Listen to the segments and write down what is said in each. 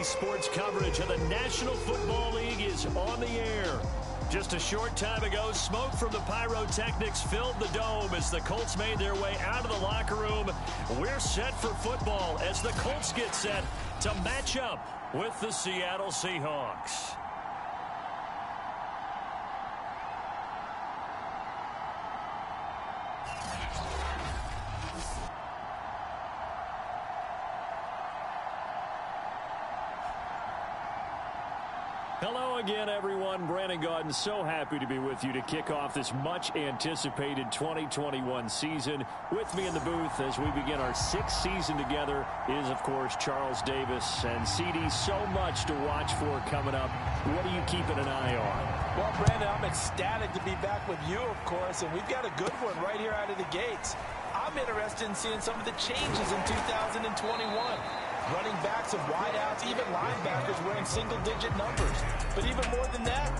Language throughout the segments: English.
sports coverage of the National Football League is on the air. Just a short time ago, smoke from the pyrotechnics filled the dome as the Colts made their way out of the locker room. We're set for football as the Colts get set to match up with the Seattle Seahawks. Hello again, everyone. Brandon Gaudin, so happy to be with you to kick off this much-anticipated 2021 season. With me in the booth as we begin our sixth season together is, of course, Charles Davis. And, CD, so much to watch for coming up. What are you keeping an eye on? Well, Brandon, I'm ecstatic to be back with you, of course, and we've got a good one right here out of the gates. I'm interested in seeing some of the changes in 2021. Running backs and wideouts, even linebackers wearing single-digit numbers. But even more than that,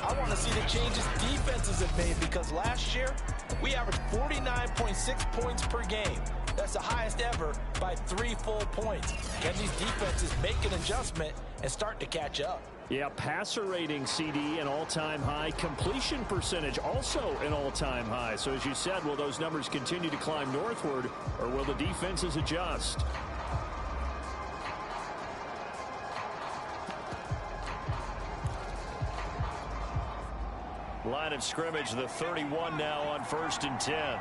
I want to see the changes defenses have made because last year, we averaged 49.6 points per game. That's the highest ever by 3 full points. Can these defenses make an adjustment and start to catch up? Yeah, passer rating, CD, an all-time high. Completion percentage, also an all-time high. So as you said, will those numbers continue to climb northward, or will the defenses adjust? Line of scrimmage, the 31 now on 1st and 10.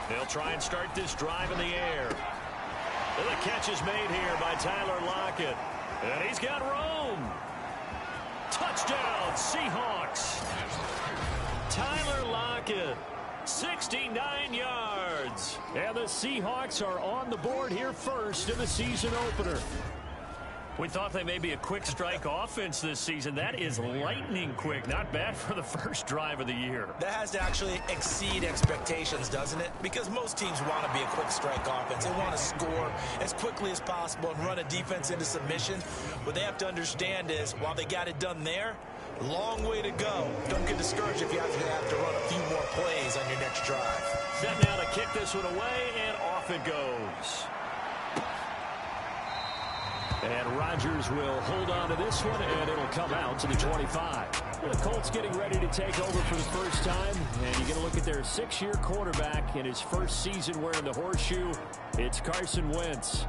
They'll try and start this drive in the air. And the catch is made here by Tyler Lockett. And he's got room. Touchdown, Seahawks. Tyler Lockett, 69 yards. And the Seahawks are on the board here first in the season opener. We thought they may be a quick strike offense this season. That is lightning quick. Not bad for the first drive of the year. That has to actually exceed expectations, doesn't it? Because most teams want to be a quick strike offense. They want to score as quickly as possible and run a defense into submission. What they have to understand is, while they got it done there, long way to go. Don't get discouraged if you have to run a few more plays on your next drive. Set now to kick this one away, and off it goes. And Rodgers will hold on to this one, and it'll come out to the 25. The Colts getting ready to take over for the first time, and you're going to look at their 6-year quarterback in his first season wearing the horseshoe. It's Carson Wentz.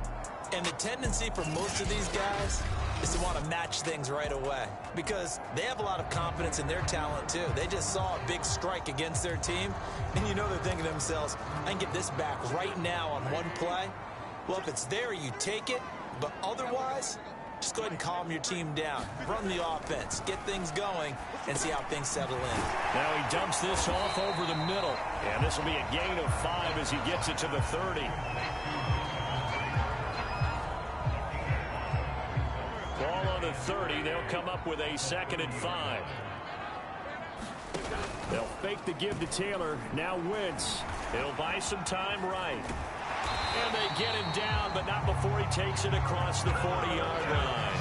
And the tendency for most of these guys is to want to match things right away because they have a lot of confidence in their talent, too. They just saw a big strike against their team, and you know they're thinking to themselves, I can get this back right now on one play. Well, if it's there, you take it. But otherwise, just go ahead and calm your team down. Run the offense, get things going, and see how things settle in. Now he dumps this off over the middle. And this will be a gain of 5 as he gets it to the 30. Ball on the 30. They'll come up with a 2nd and 5. They'll fake the give to Taylor. Now Wentz. He'll buy some time right. And they get him down, but not before he takes it across the 40-yard line.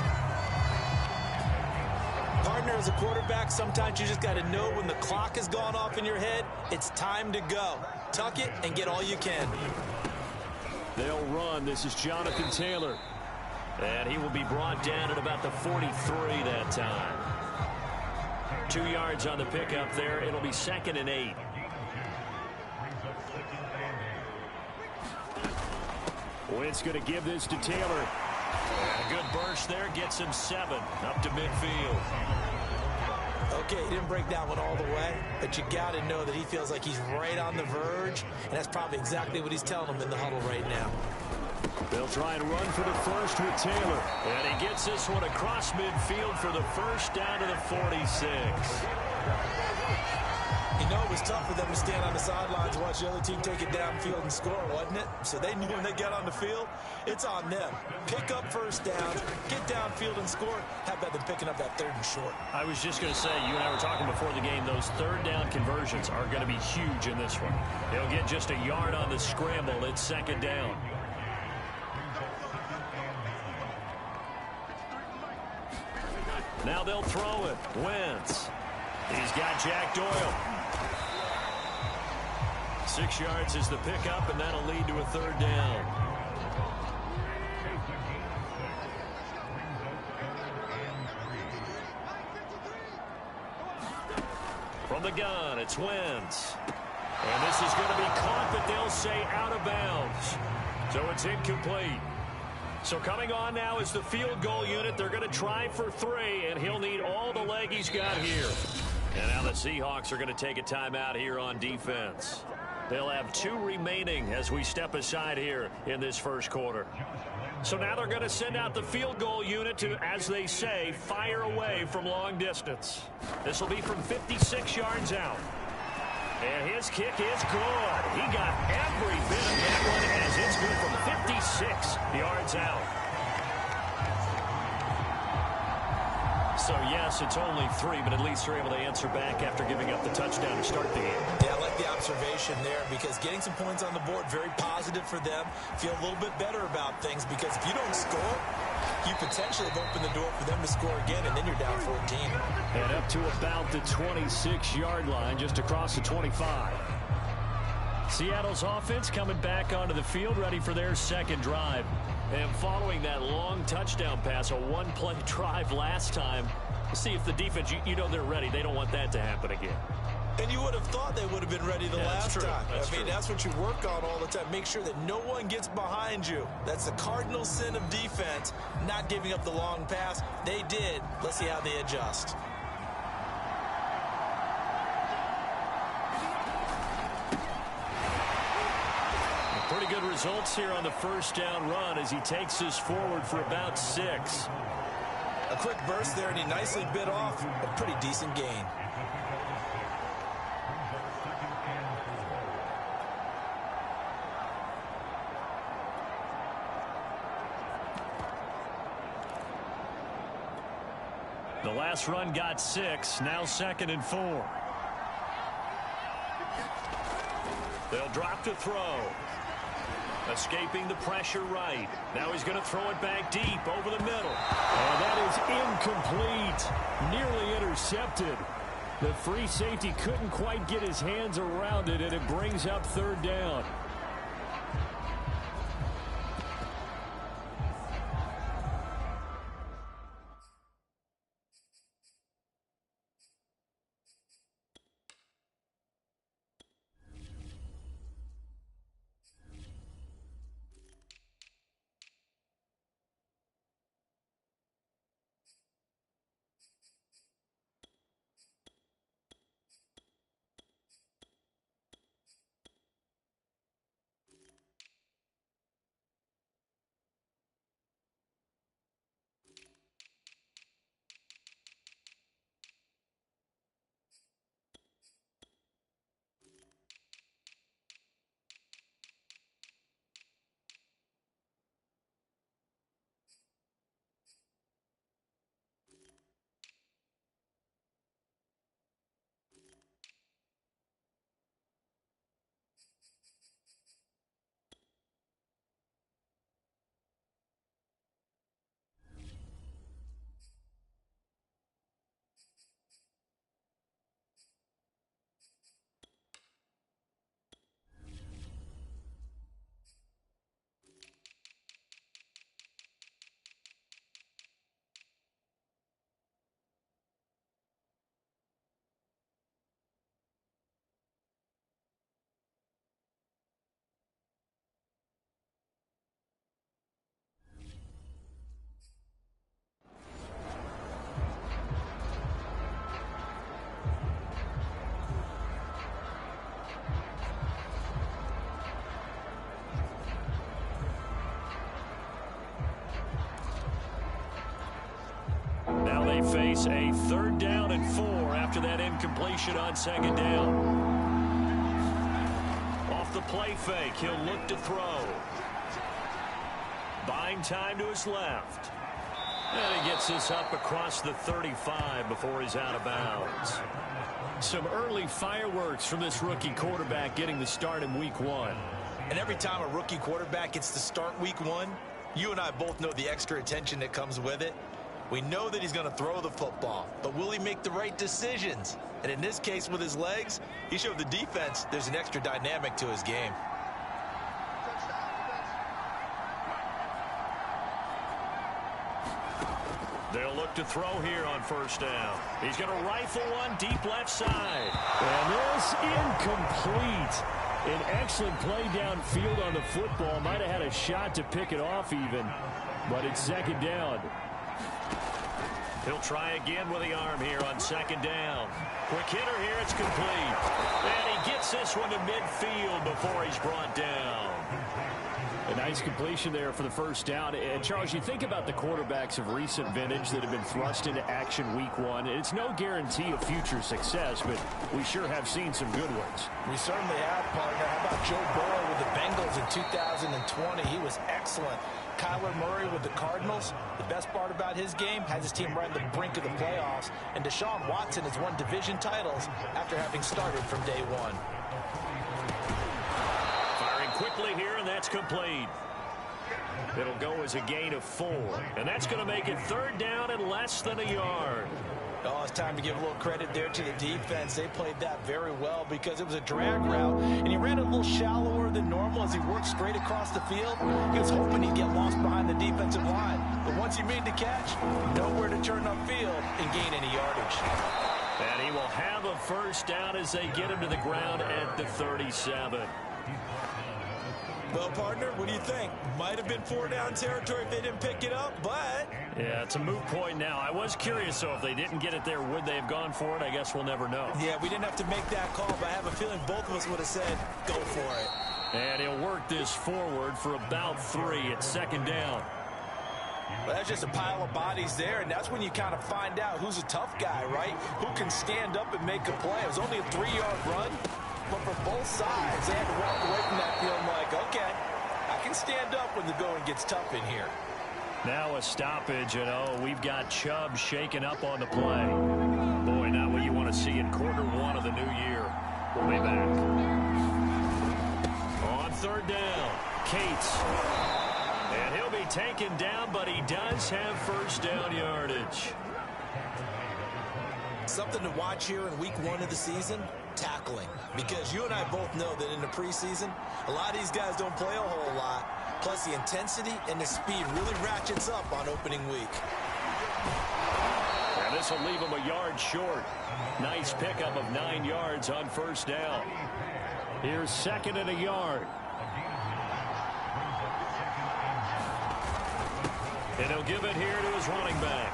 Partner, as a quarterback, sometimes you just got to know when the clock has gone off in your head, it's time to go. Tuck it and get all you can. They'll run. This is Jonathan Taylor. And he will be brought down at about the 43 that time. 2 yards on the pickup there. It'll be 2nd and 8. Wentz going to give this to Taylor. A good burst there, gets him 7 up to midfield. Okay, he didn't break that one all the way, but you got to know that he feels like he's right on the verge, and that's probably exactly what he's telling him in the huddle right now. They'll try and run for the first with Taylor. And he gets this one across midfield for the first down to the 46. You know, it was tough for them to stand on the sidelines and watch the other team take it downfield and score, wasn't it? So they knew when they got on the field, it's on them. Pick up first downs, get downfield and score. How about them picking up that 3rd and short? I was just going to say, you and I were talking before the game, those 3rd down conversions are going to be huge in this one. They'll get just a yard on the scramble. It's 2nd down. Now they'll throw it. Wentz. He's got Jack Doyle. 6 yards is the pickup, and that'll lead to a 3rd down. gun. It's Wentz. And this is going to be caught, but they'll say out of bounds. So it's incomplete. So coming on now is the field goal unit. They're going to try for 3, and he'll need all the leg he's got here. And now the Seahawks are going to take a timeout here on defense. They'll have 2 remaining as we step aside here in this first quarter. So now they're going to send out the field goal unit to, as they say, fire away from long distance. This will be from 56 yards out. And his kick is good. He got every bit of that one as it's good from 56 yards out. So, yes, it's only 3, but at least they're able to answer back after giving up the touchdown to start the game. Yeah, I like the observation there because getting some points on the board, very positive for them. Feel a little bit better about things because if you don't score, you potentially have opened the door for them to score again, and then you're down 14. And up to about the 26-yard line, just across the 25. Seattle's offense coming back onto the field, ready for their second drive. And following that long touchdown pass, a one-play drive last time, we'll see if the defense, you know they're ready. They don't want that to happen again. And you would have thought they would have been ready the last time. I mean, that's what you work on all the time. Make sure that no one gets behind you. That's the cardinal sin of defense, not giving up the long pass. They did. Let's see how they adjust. Pretty good results here on the first down run as he takes us forward for about 6. A quick burst there, and he nicely bit off a pretty decent gain. The last run got 6, now 2nd and 4. They'll drop to throw. Escaping the pressure right. Now he's going to throw it back deep over the middle. And that is incomplete. Nearly intercepted. The free safety couldn't quite get his hands around it, and it brings up 3rd down. They face a 3rd down and 4 after that incompletion on 2nd down. Off the play fake, he'll look to throw. Buying time to his left. And he gets this up across the 35 before he's out of bounds. Some early fireworks from this rookie quarterback getting the start in week 1. And every time a rookie quarterback gets to start week 1, you and I both know the extra attention that comes with it. We know that he's going to throw the football, but will he make the right decisions? And in this case, with his legs, he showed the defense there's an extra dynamic to his game. They'll look to throw here on first down. He's going to rifle one deep left side. And this incomplete. An excellent play downfield on the football. Might have had a shot to pick it off even, but it's second down. He'll try again with the arm here on second down. Quick hitter here, it's complete. And he gets this one to midfield before he's brought down. A nice completion there for the first down. And, Charles, you think about the quarterbacks of recent vintage that have been thrust into action week one. It's no guarantee of future success, but we sure have seen some good ones. We certainly have, partner. How about Joe Burrow with the Bengals in 2020? He was excellent. Kyler Murray with the Cardinals. The best part about his game, has his team right on the brink of the playoffs. And Deshaun Watson has won division titles after having started from day one. Quickly here, and that's complete. It'll go as a gain of 4, and that's going to make it third down and less than a yard. Oh, it's time to give a little credit there to the defense. They played that very well because it was a drag route, and he ran a little shallower than normal as he worked straight across the field. He was hoping he'd get lost behind the defensive line, but once he made the catch, nowhere to turn upfield and gain any yardage. And he will have a first down as they get him to the ground at the 37. Well, partner, what do you think? Might have been 4-down territory if they didn't pick it up, but... Yeah, it's a moot point now. I was curious, so if they didn't get it there, would they have gone for it? I guess we'll never know. Yeah, we didn't have to make that call, but I have a feeling both of us would have said, go for it. And he'll work this forward for about 3 at second down. Well, that's just a pile of bodies there, and that's when you kind of find out who's a tough guy, right? Who can stand up and make a play. It was only a 3-yard run. But for both sides, they had to walk away from that feeling like, okay, I can stand up when the going gets tough in here. Now a stoppage, and we've got Chubb shaking up on the play. Boy, not what you want to see in quarter one of the new year. We'll be back. On third down, Cates. And he'll be taken down, but he does have first down yardage. Something to watch here in week 1 of the season, tackling. Because you and I both know that in the preseason, a lot of these guys don't play a whole lot. Plus, the intensity and the speed really ratchets up on opening week. And this will leave him a yard short. Nice pickup of 9 yards on first down. Here's second and a yard. And he'll give it here to his running back.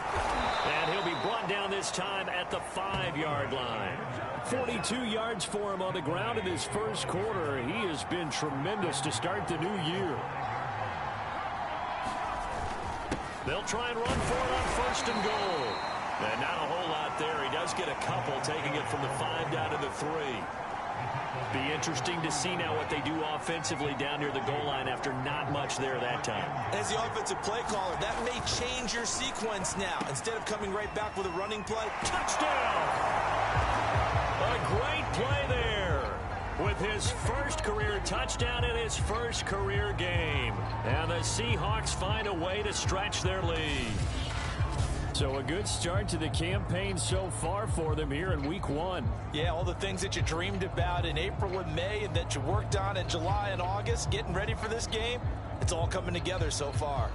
And he'll be brought down this time at the 5-yard line. 42 yards for him on the ground in his first quarter. He has been tremendous to start the new year. They'll try and run for it on first and goal. And not a whole lot there. He does get a couple, taking it from the 5 down to the 3. Be interesting to see now what they do offensively down near the goal line after not much there that time. As the offensive play caller, that may change your sequence now. Instead of coming right back with a running play, touchdown! A great play there with his first career touchdown in his first career game. And the Seahawks find a way to stretch their lead. So a good start to the campaign so far for them here in week 1. Yeah, all the things that you dreamed about in April and May and that you worked on in July and August, getting ready for this game, it's all coming together so far.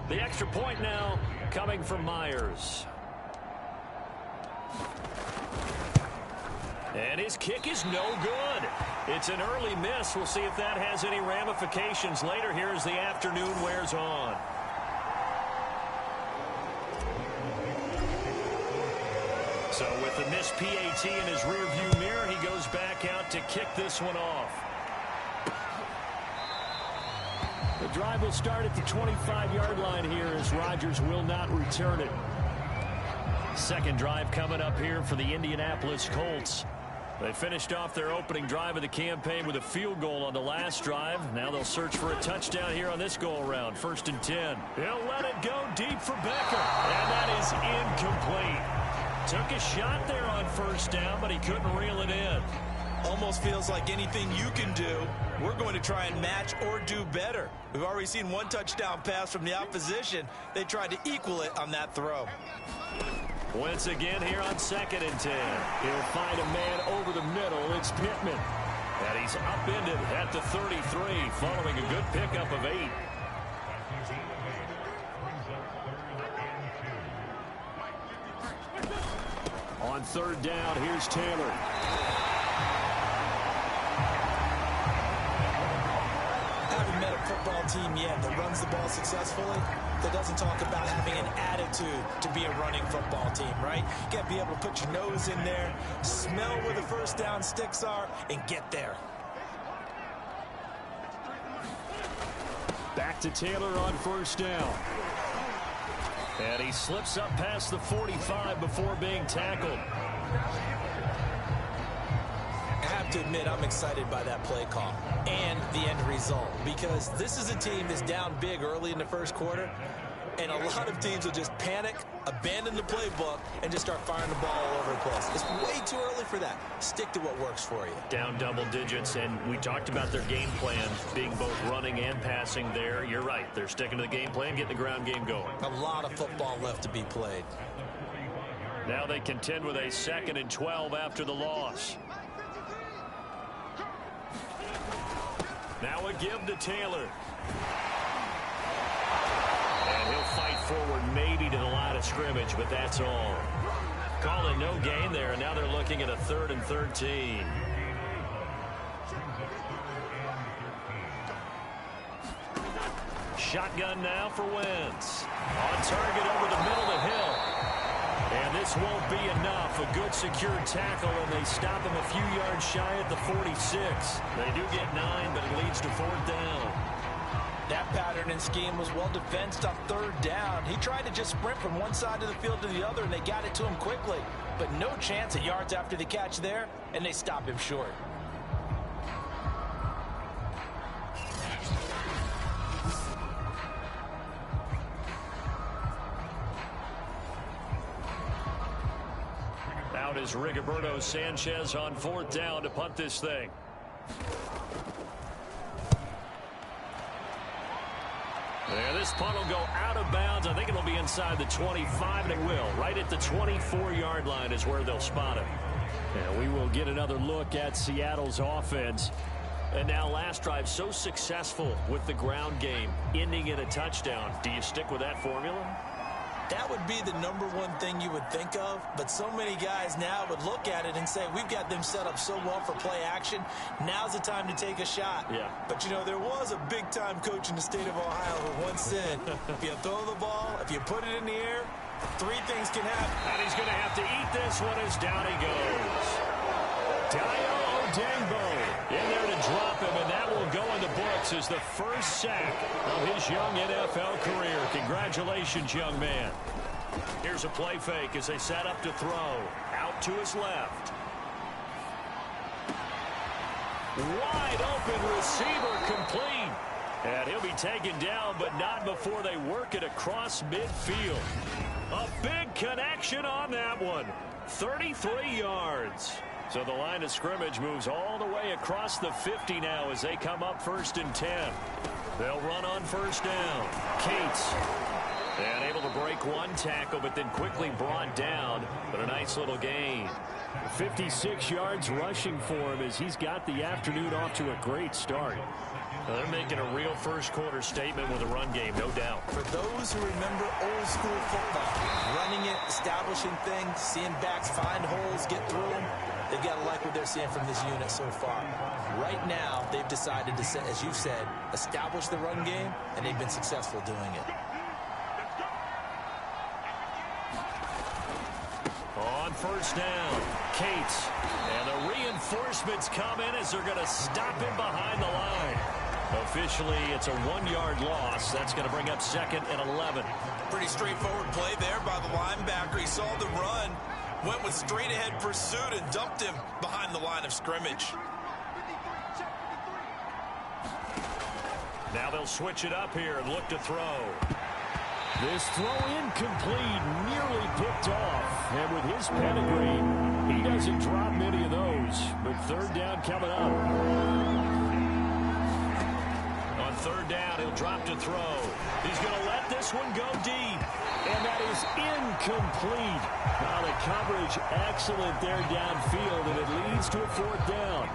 The extra point now coming from Myers. And his kick is no good. It's an early miss. We'll see if that has any ramifications later here as the afternoon wears on. So with the missed PAT in his rearview mirror, he goes back out to kick this one off. The drive will start at the 25-yard line here as Rodgers will not return it. Second drive coming up here for the Indianapolis Colts. They finished off their opening drive of the campaign with a field goal on the last drive. Now they'll search for a touchdown here on this go-around. 1st and 10. He'll let it go deep for Becker. And that is incomplete. Took a shot there on first down, but he couldn't reel it in. Almost feels like anything you can do, we're going to try and match or do better. We've already seen one touchdown pass from the opposition. They tried to equal it on that throw. Once again here on 2nd and 10. He'll find a man over the middle. It's Pittman. And he's upended at the 33 following a good pickup of 8. On 3rd down, here's Taylor. Haven't met a football team yet that runs the ball successfully, that doesn't talk about having an attitude to be a running football team, right? You got to be able to put your nose in there, smell where the first down sticks are, and get there. Back to Taylor on 1st down. And he slips up past the 45 before being tackled. I have to admit, I'm excited by that play call and the end result, because this is a team that's down big early in the first quarter, and a lot of teams will just panic, abandon the playbook, and just start firing the ball all over the place. It's way too early for that. Stick to what works for you. Down double digits, and we talked about their game plan being both running and passing there. You're right. They're sticking to the game plan, getting the ground game going. A lot of football left to be played. Now they contend with a 2nd and 12 after the loss. Now a give to Taylor. And he'll fight forward maybe to the line of scrimmage, but that's all. Call it no gain there, and now they're looking at a 3rd and 13. Shotgun now for Wentz. On target over the middle to Hill. And this won't be enough. A good secure tackle, and they stop him a few yards shy at the 46. They do get 9, but it leads to 4th down. That pattern and scheme was well defensed on 3rd down. He tried to just sprint from one side of the field to the other, and they got it to him quickly. But no chance at yards after the catch there, and they stop him short. Out is Rigoberto Sanchez on 4th down to punt this thing. There, this punt will go out of bounds. I think it'll be inside the 25, and it will. Right at the 24-yard line is where they'll spot him. And we will get another look at Seattle's offense. And now last drive so successful with the ground game, ending in a touchdown. Do you stick with that formula? That would be the #1 thing you would think of, but so many guys now would look at it and say, we've got them set up so well for play action, now's the time to take a shot. Yeah. But, you know, there was a big-time coach in the state of Ohio who once said, if you throw the ball, if you put it in the air, 3 things can happen. And he's going to have to eat this one as down he goes. Dayo Odengbo in there to drop him, and that will go in the books as the first sack of his young NFL career. Congratulations, young man. Here's a play fake as they set up to throw. Out to his left. Wide open receiver complete. And he'll be taken down, but not before they work it across midfield. A big connection on that one. 33 yards. So the line of scrimmage moves all the way across the 50 now as they come up 1st and 10. They'll run on 1st down. Cates. And able to break 1 tackle, but then quickly brought down. But a nice little gain. 56 yards rushing for him as he's got the afternoon off to a great start. Well, they're making a real first-quarter statement with a run game, no doubt. For those who remember old-school football, running it, establishing things, seeing backs find holes, get through them, they've got to like what they're seeing from this unit so far. Right now, they've decided to, as you said, establish the run game, and they've been successful doing it. On 1st down, Cates. And the reinforcements come in as they're going to stop him behind the line. Officially, it's a 1-yard loss. That's going to bring up 2nd and 11. Pretty straightforward play there by the linebacker. He saw the run, went with straight-ahead pursuit, and dumped him behind the line of scrimmage. Now they'll switch it up here and look to throw. This throw incomplete, nearly picked off. And with his pedigree, he doesn't drop many of those. But 3rd down coming up. On 3rd down, he'll Drop to throw. He's going to let this one go deep. And that is incomplete. Now the coverage excellent there downfield, and it leads to a fourth down.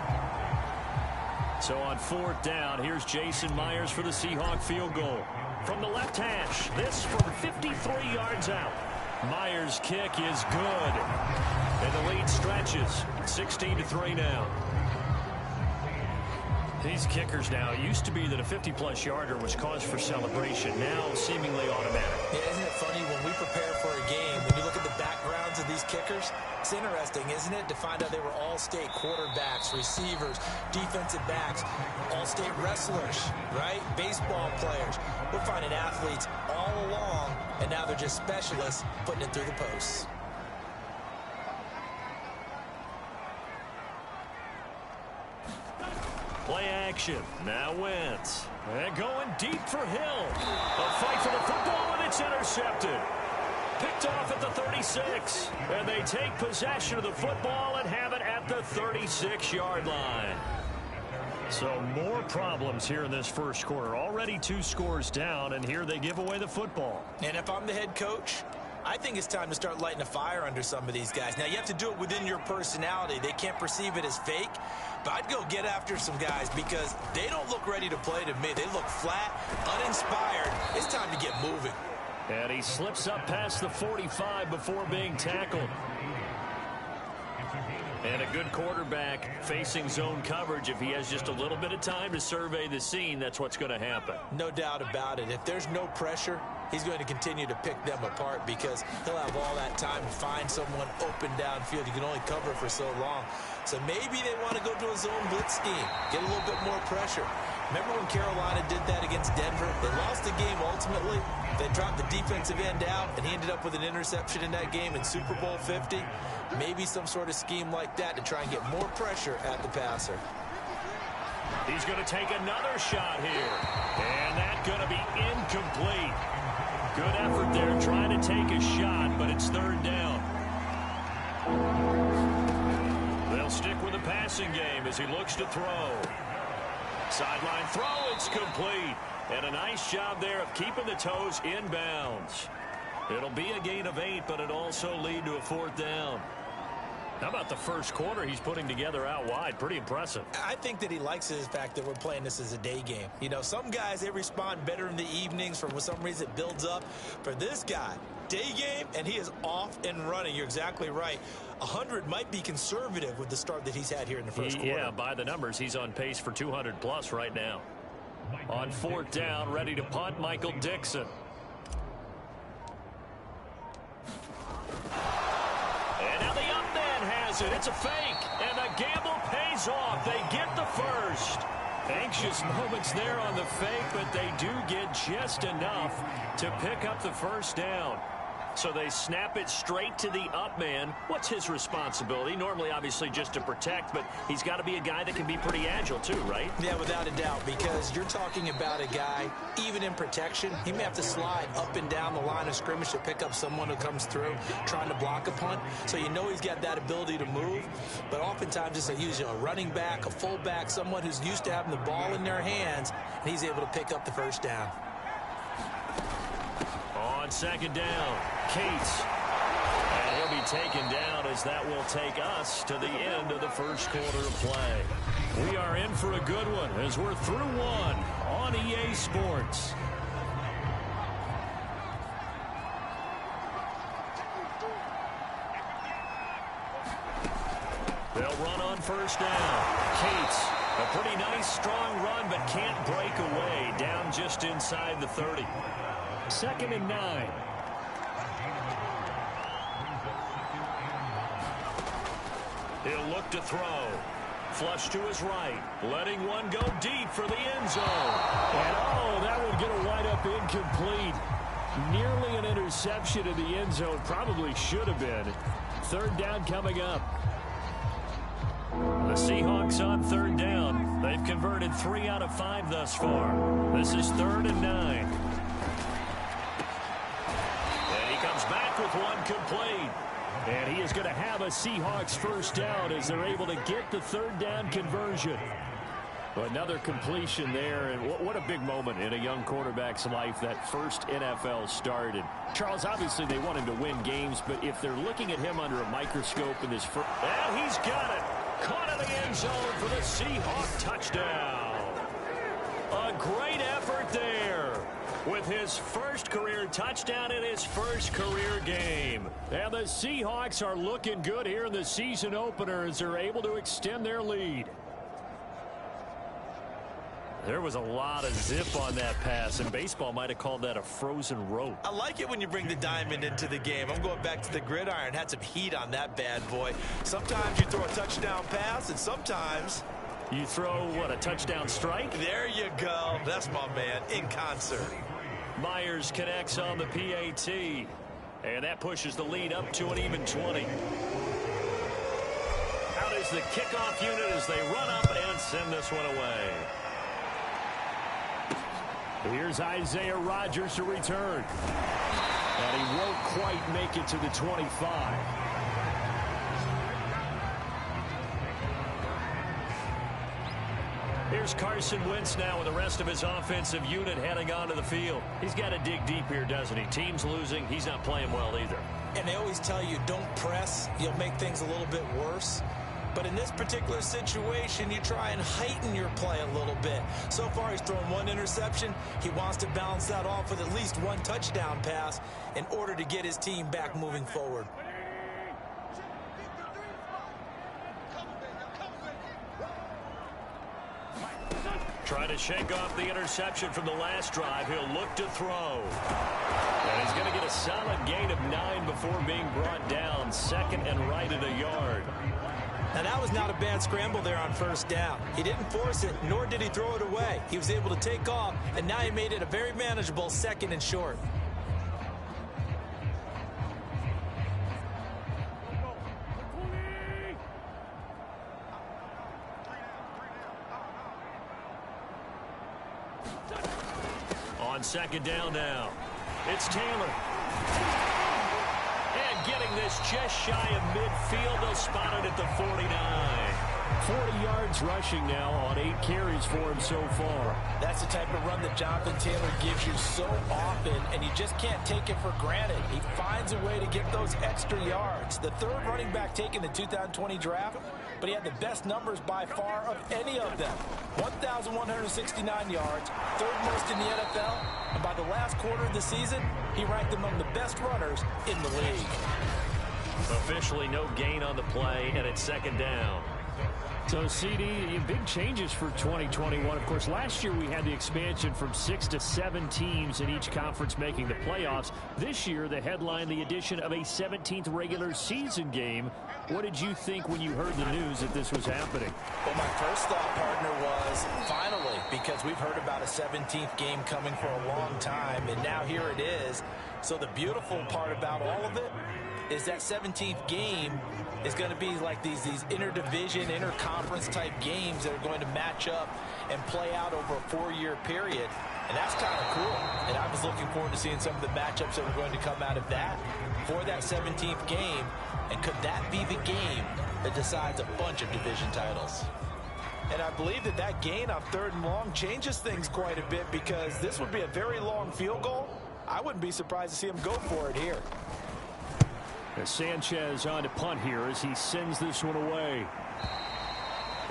So on fourth down, here's Jason Myers for the Seahawk field goal. From the left hash, this from 53 yards out. Myers' kick is good. And the lead stretches. 16-3 now. These kickers now, it used to be that a 50-plus yarder was cause for celebration. Now seemingly automatic. Yeah, isn't it funny when we prepare for a game, when you look at the backgrounds of these kickers, it's interesting, isn't it, to find out they were all-state quarterbacks, receivers, defensive backs, all-state wrestlers, right? Baseball players. We're finding athletes all along, and now they're just specialists putting it through the posts. Play action. Now Wentz. And going deep for Hill. A fight for the football, and it's intercepted. Picked off at the 36. And they take possession of the football and have it at the 36-yard line. So more problems here in this first quarter. Already 2 scores down, and here they give away the football. And if I'm the head coach, I think it's time to start lighting a fire under some of these guys. Now, you have to do it within your personality. They can't perceive it as fake. But I'd go get after some guys because they don't look ready to play to me. They look flat, uninspired. It's time to get moving. And he slips up past the 45 before being tackled. And a good quarterback facing zone coverage. If he has just a little bit of time to survey the scene, that's what's going to happen. No doubt about it. If there's no pressure, he's going to continue to pick them apart because he'll have all that time to find someone open downfield. You can only cover for so long. So maybe they want to go to a zone blitz scheme, get a little bit more pressure. Remember when Carolina did that against Denver? They lost the game ultimately. They dropped the defensive end out, and he ended up with an interception in that game in Super Bowl 50. Maybe some sort of scheme like that to try and get more pressure at the passer. He's going to take another shot here. And that's going to be incomplete. Good effort there trying to take a shot, but it's third down. They'll stick with the passing game as he looks to throw. Sideline throw, it's complete. And a nice job there of keeping the toes inbounds. It'll be a gain of 8, but it'll also lead to a fourth down. How about the first quarter he's putting together out wide? Pretty impressive. I think that he likes the fact that we're playing this as a day game. You know, some guys, they respond better in the evenings. For some reason, it builds up. For this guy, day game, and he is off and running. You're exactly right. 100 might be conservative with the start that he's had here in the first quarter. Yeah, by the numbers, he's on pace for 200-plus right now. On fourth down, ready to punt, Michael Dixon. And now the up man has it. It's a fake, and the gamble pays off. They get the first. Anxious moments there on the fake, but they do get just enough to pick up the first down. So they snap it straight to the up man. What's his responsibility? Normally, obviously, just to protect, but he's got to be a guy that can be pretty agile too, right? Yeah, without a doubt, because you're talking about a guy, even in protection, he may have to slide up and down the line of scrimmage to pick up someone who comes through trying to block a punt. So you know he's got that ability to move, but oftentimes it's usually a running back, a fullback, someone who's used to having the ball in their hands, and he's able to pick up the first down. On second down, Cates. And he'll be taken down as that will take us to the end of the first quarter of play. We are in for a good one as we're through one on EA Sports. They'll run on first down. Cates, a pretty nice, strong run, but can't break away. Down just inside the 30. Second and 9. He'll look to throw. Flush to his right. Letting one go deep for the end zone. And oh, that one going to wind up incomplete. Nearly an interception in the end zone. Probably should have been. Third down coming up. The Seahawks on third down. They've converted 3 out of 5 thus far. This is 3rd and 9. Comes back with one complete. And he is going to have a Seahawks first down as they're able to get the third down conversion. Another completion there, and what a big moment in a young quarterback's life, that first NFL start. And Charles, obviously they want him to win games, but if they're looking at him under a microscope in this first... Well, he's got it. Caught in the end zone for the Seahawk touchdown. A great effort there with his first career touchdown in his first career game. And the Seahawks are looking good here in the season opener as they're able to extend their lead. There was a lot of zip on that pass, and baseball might have called that a frozen rope. I like it when you bring the diamond into the game. I'm going back to the gridiron. Had some heat on that bad boy. Sometimes you throw a touchdown pass, and sometimes... you throw, what, a touchdown strike? There you go. That's my man, in concert. Myers connects on the PAT, and that pushes the lead up to an even 20. Out is the kickoff unit as they run up and send this one away. Here's Isaiah Rodgers to return. And he won't quite make it to the 25. Here's Carson Wentz now with the rest of his offensive unit heading onto the field. He's got to dig deep here, doesn't he? Team's losing. He's not playing well either. And they always tell you, don't press. You'll make things a little bit worse. But in this particular situation, you try and heighten your play a little bit. So far, he's thrown one interception. He wants to balance that off with at least one touchdown pass in order to get his team back moving forward. Trying to shake off the interception from the last drive. He'll look to throw. And he's going to get a solid gain of 9 before being brought down. Second and right at a yard. Now, that was not a bad scramble there on first down. He didn't force it, nor did he throw it away. He was able to take off, and now he made it a very manageable second and short. On second down now, it's Taylor. And getting this just shy of midfield, they'll spot it at the 49. 40 yards rushing now on 8 carries for him so far. That's the type of run that Jonathan Taylor gives you so often, and you just can't take it for granted. He finds a way to get those extra yards. The third running back taken in the 2020 draft, but he had the best numbers by far of any of them. 1,169 yards, third most in the NFL, and by the last quarter of the season, he ranked among the best runners in the league. Officially no gain on the play, and it's second down. So, CD, big changes for 2021. Of course, last year we had the expansion from 6 to 7 teams in each conference making the playoffs. This year, the headline, the addition of a 17th regular season game. What did you think when you heard the news that this was happening? Well, my first thought, partner, was finally, because we've heard about a 17th game coming for a long time, and now here it is. So the beautiful part about all of it is that 17th game is going to be like these interdivision, interconference type games that are going to match up and play out over a 4-year period. And that's kind of cool. And I was looking forward to seeing some of the matchups that were going to come out of that for that 17th game. And could that be the game that decides a bunch of division titles? And I believe that that gain on 3rd and long changes things quite a bit, because this would be a very long field goal. I wouldn't be surprised to see him go for it here. Sanchez on to punt here as he sends this one away.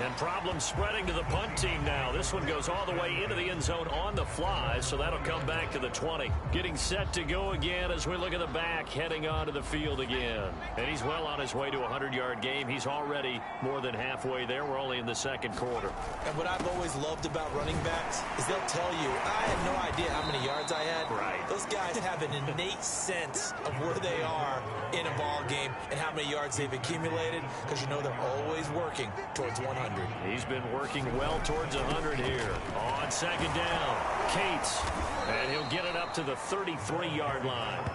And problems spreading to the punt team now. This one goes all the way into the end zone on the fly, so that'll come back to the 20. Getting set to go again as we look at the back, heading onto the field again. And he's well on his way to a 100-yard game. He's already more than halfway there. We're only in the second quarter. And what I've always loved about running backs is they'll tell you, I had no idea how many yards I had. Right. Those guys have an innate sense of where they are in a ball game and how many yards they've accumulated, because you know they're always working towards 100. He's been working well towards 100 here. On second down, Cates. And he'll get it up to the 33-yard line.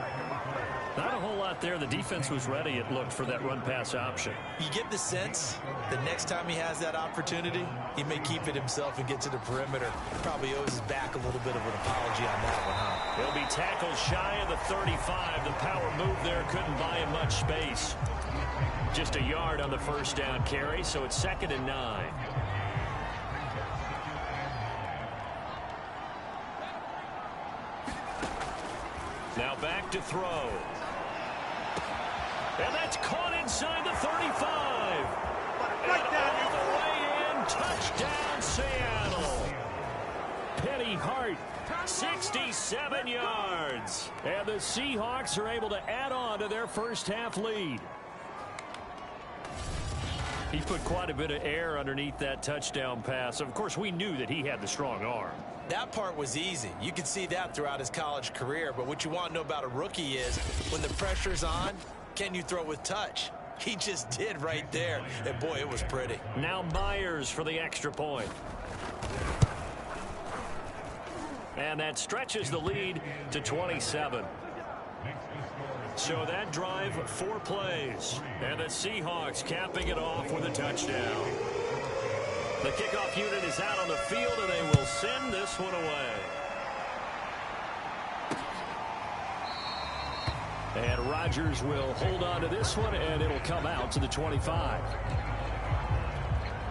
Not a whole lot there. The defense was ready, it looked, for that run-pass option. You get the sense that next time he has that opportunity, he may keep it himself and get to the perimeter. Probably owes his back a little bit of an apology on that one, huh? He'll be tackled shy of the 35. The power move there couldn't buy him much space. Just a yard on the first down carry, so it's 2nd and 9. Now back to throw. And that's caught inside the 35. Right down the way in. Touchdown, Seattle. Penny Hart, 67 yards. And the Seahawks are able to add on to their first half lead. He put quite a bit of air underneath that touchdown pass. Of course, we knew that he had the strong arm. That part was easy. You could see that throughout his college career. But what you want to know about a rookie is when the pressure's on, can you throw with touch? He just did right there. And, boy, it was pretty. Now Myers for the extra point. And that stretches the lead to 27. So that drive, 4 plays. And the Seahawks capping it off with a touchdown. The kickoff unit is out on the field, and they will send this one away. And Rodgers will hold on to this one, and it'll come out to the 25.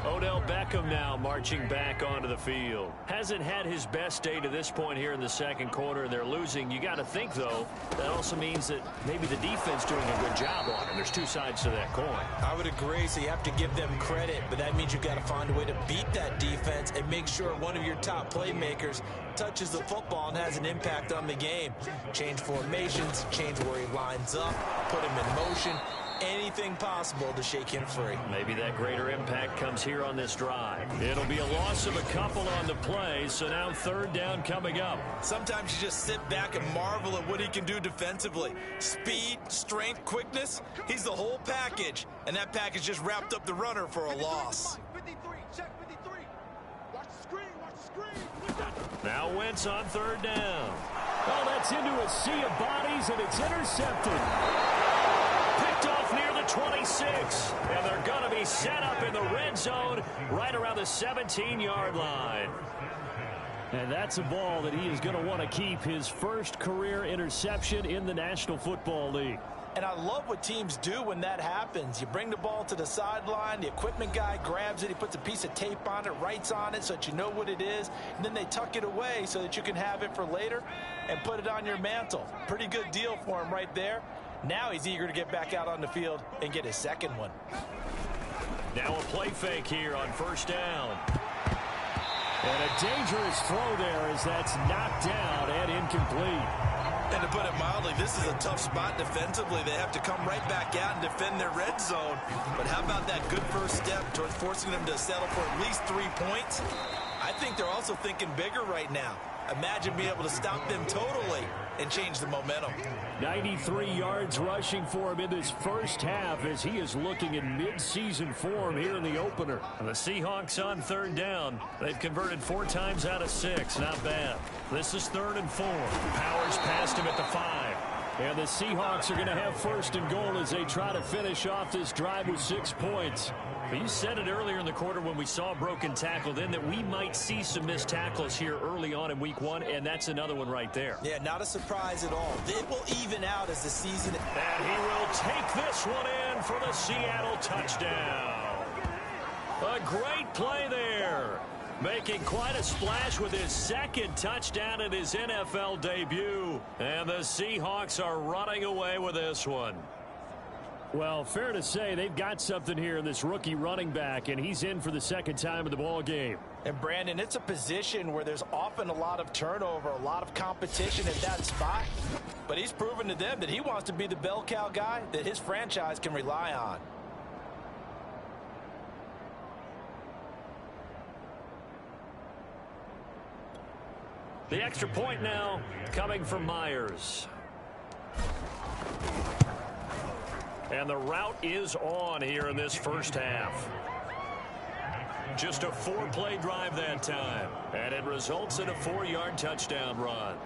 Odell Beckham now marching back onto the field. Hasn't had his best day to this point here in the second quarter, and they're losing. You got to think, though, that also means that maybe the defense doing a good job on him. There's two sides to that coin. I would agree, so you have to give them credit, but that means you've got to find a way to beat that defense and make sure one of your top playmakers touches the football and has an impact on the game. Change formations, change where he lines up, put him in motion. Anything possible to shake him free. Maybe that greater impact comes here on this drive. It'll be a loss of a couple on the play, so now third down coming up. Sometimes you just sit back and marvel at what he can do defensively. Speed, strength, quickness, he's the whole package. And that package just wrapped up the runner for a loss. 53, check 53. Watch the screen, watch the screen. Now Wentz on third down. Oh, that's into a sea of bodies, and it's intercepted. Picked off near the 26, and they're going to be set up in the red zone right around the 17-yard line. And that's a ball that he is going to want to keep, his first career interception in the National Football League. And I love what teams do when that happens. You bring the ball to the sideline, the equipment guy grabs it, he puts a piece of tape on it, writes on it so that you know what it is, and then they tuck it away so that you can have it for later and put it on your mantle. Pretty good deal for him right there. Now he's eager to get back out on the field and get his second one. Now a play fake here on first down. And a dangerous throw there as that's knocked down and incomplete. And to put it mildly, this is a tough spot defensively. They have to come right back out and defend their red zone. But how about that good first step towards forcing them to settle for at least 3 points? I think they're also thinking bigger right now. Imagine being able to stop them totally and change the momentum. 93 yards rushing for him in this first half as he is looking in mid-season form here in the opener. And the Seahawks on third down. They've converted 4 times out of 6. Not bad. This is 3rd and 4. Powers passed him at the 5. And the Seahawks are going to have first and goal as they try to finish off this drive with 6 points. You said it earlier in the quarter when we saw a broken tackle then that we might see some missed tackles here early on in week 1, and that's another one right there. Yeah, not a surprise at all. It will even out as the season. And he will take this one in for the Seattle touchdown. A great play there. Making quite a splash with his second touchdown in his NFL debut. And the Seahawks are running away with this one. Well, fair to say they've got something here in this rookie running back, and he's in for the second time in the ball game. And, Brandon, it's a position where there's often a lot of turnover, a lot of competition at that spot. But he's proven to them that he wants to be the bell cow guy that his franchise can rely on. The extra point now coming from Myers. And the route is on here in this first half. Just a 4-play drive that time. And it results in a 4-yard touchdown run.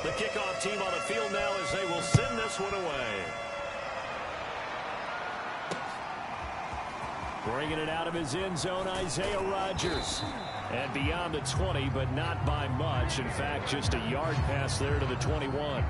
The kickoff team on the field now as they will send this one away. Bringing it out of his end zone, Isaiah Rodgers. And beyond the 20, but not by much. In fact, just a yard pass there to the 21.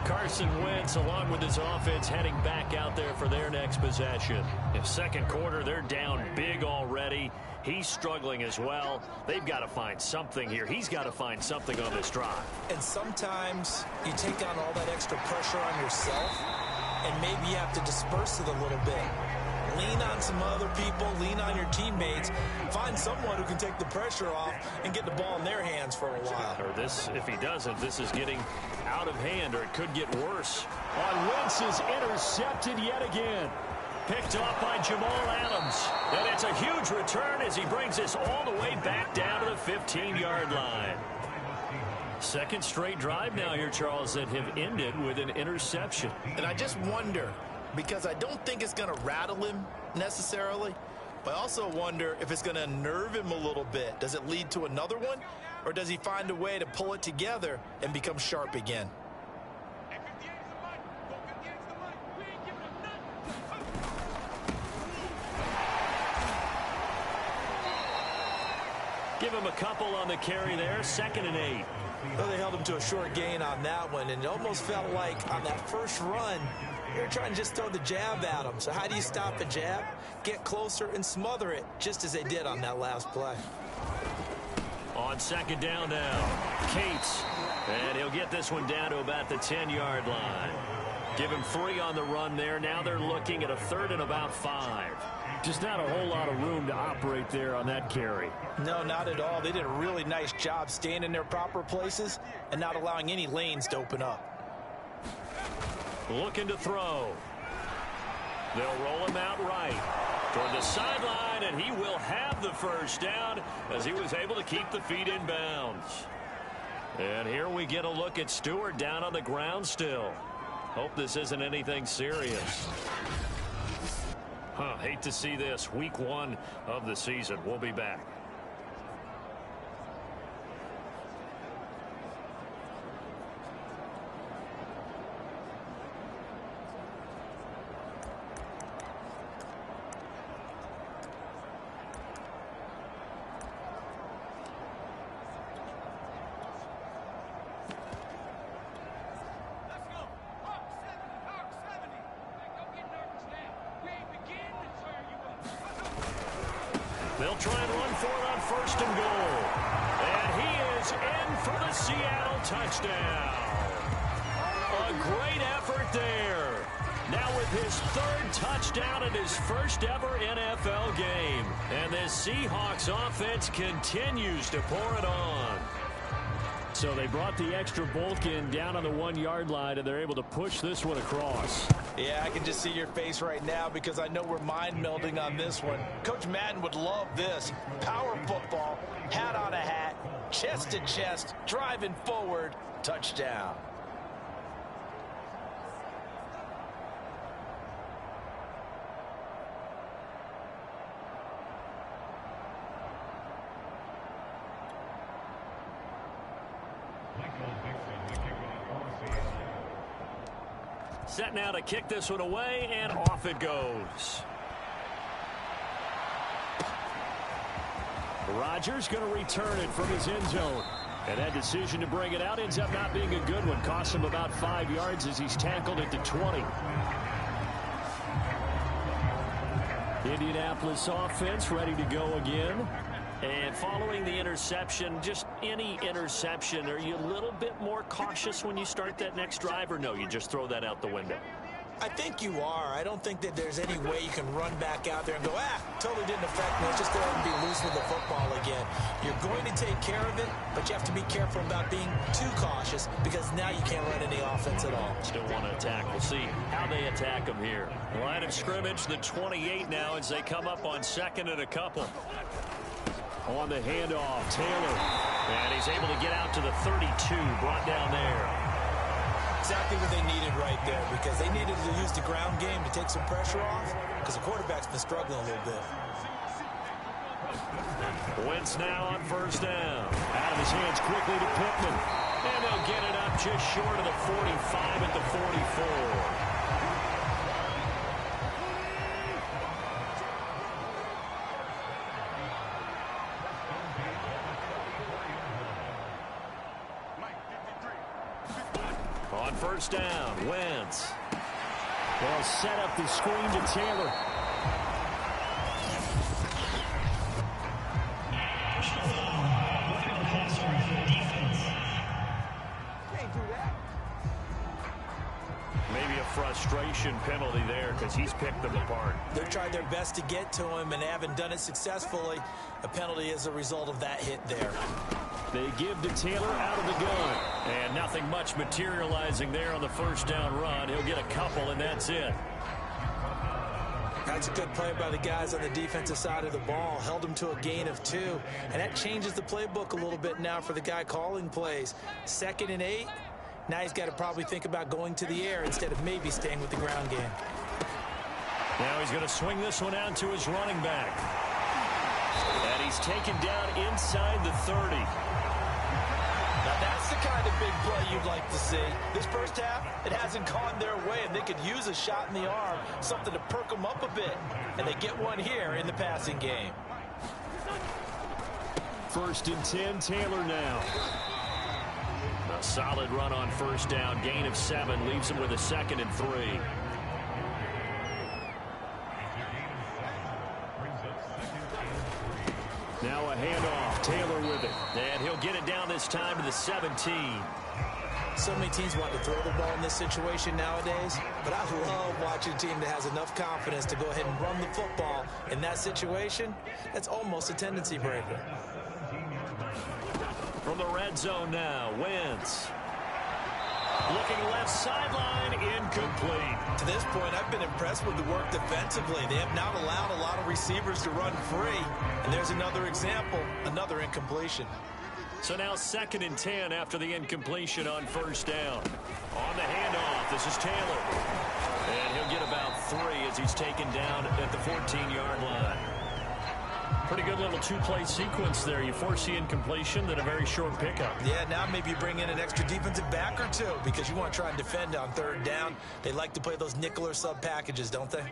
Carson Wentz, along with his offense, heading back out there for their next possession. In second quarter, they're down big already. He's struggling as well. They've got to find something here. He's got to find something on this drive. And sometimes you take on all that extra pressure on yourself, and maybe you have to disperse it a little bit. Lean on some other people, lean on your teammates, find someone who can take the pressure off and get the ball in their hands for a while. Or this, if he doesn't, this is getting out of hand, or it could get worse. On Wentz is intercepted yet again. Picked off by Jamal Adams. And it's a huge return as he brings this all the way back down to the 15-yard line. Second straight drive now here, Charles, that have ended with an interception. And I just wonder, because I don't think it's going to rattle him necessarily, but I also wonder if it's going to unnerve him a little bit. Does it lead to another one, or does he find a way to pull it together and become sharp again? Give him a couple on the carry there, 2nd and 8. Well, they held him to a short gain on that one, and it almost felt like on that first run, they were trying to just throw the jab at him. So how do you stop a jab? Get closer and smother it, just as they did on that last play. On second down now, Cates, and he'll get this one down to about the 10-yard line. Give him 3 on the run there. Now they're looking at a 3rd and about 5. Just not a whole lot of room to operate there on that carry. No, not at all. They did a really nice job staying in their proper places and not allowing any lanes to open up. Looking to throw. They'll roll him out right toward the sideline, and he will have the first down as he was able to keep the feet in bounds. And here we get a look at Stewart down on the ground still. Hope this isn't anything serious. Hate to see this. Week 1 of the season. We'll be back. They'll try and run for it on 1st and goal. And he is in for the Seattle touchdown. A great effort there. Now with his 3rd touchdown in his first ever NFL game. And this Seahawks offense continues to pour it on. So they brought the extra bulk in down on the 1-yard line, and they're able to push this one across. Yeah, I can just see your face right now because I know we're mind melding on this one. Coach Madden would love this. Power football, hat on a hat, chest to chest, driving forward, touchdown. Set now to kick this one away, and off it goes. Rodgers going to return it from his end zone. And that decision to bring it out ends up not being a good one. Costs him about 5 yards as he's tackled at the 20. Indianapolis offense ready to go again. And following the interception, just any interception, are you a little bit more cautious when you start that next drive, or no, you just throw that out the window? I think you are. I don't think that there's any way you can run back out there and go, totally didn't affect me. Let's just go ahead and be loose with the football again. You're going to take care of it, but you have to be careful about being too cautious because now you can't run any offense at all. Still want to attack. We'll see how they attack them here. Line of scrimmage, the 28 now as they come up on 2nd and a couple. On the handoff, Taylor. And he's able to get out to the 32, brought down there. Exactly what they needed right there, because they needed to use the ground game to take some pressure off, because the quarterback's been struggling a little bit. Wentz now on 1st down. Out of his hands quickly to Pittman. And they'll get it up just short of the 45 at the 44. On first down, Wentz. They'll set up the screen to Taylor. Maybe a frustration penalty there because he's picked them apart. They've tried their best to get to him and haven't done it successfully. A penalty is a result of that hit there. They give to Taylor out of the gun. And nothing much materializing there on the first down run. He'll get a couple, and that's it. That's a good play by the guys on the defensive side of the ball. Held him to a gain of 2. And that changes the playbook a little bit now for the guy calling plays. 2nd and 8. Now he's got to probably think about going to the air instead of maybe staying with the ground game. Now he's going to swing this one out to his running back. And he's taken down inside the 30. Now that's the kind of big play you'd like to see. This first half, it hasn't gone their way, and they could use a shot in the arm, something to perk them up a bit. And they get one here in the passing game. 1st and 10, Taylor now. A solid run on first down. Gain of 7 leaves him with a 2nd and 3. Now a handoff. Taylor with it. And he'll get it down this time to the 17. So many teams want to throw the ball in this situation nowadays, but I love watching a team that has enough confidence to go ahead and run the football. In that situation, that's almost a tendency breaker. From the red zone now, Wentz. Looking left sideline, incomplete. To this point, I've been impressed with the work defensively. They have not allowed a lot of receivers to run free. And there's another example, another incompletion. So now 2nd and 10 after the incompletion on first down. On the handoff, this is Taylor. And he'll get about 3 as he's taken down at the 14-yard line. Pretty good little 2-play sequence there. You force the incompletion, then a very short pickup. Yeah, now maybe you bring in an extra defensive back or 2 because you want to try and defend on 3rd down. They like to play those nickel or sub packages, don't they?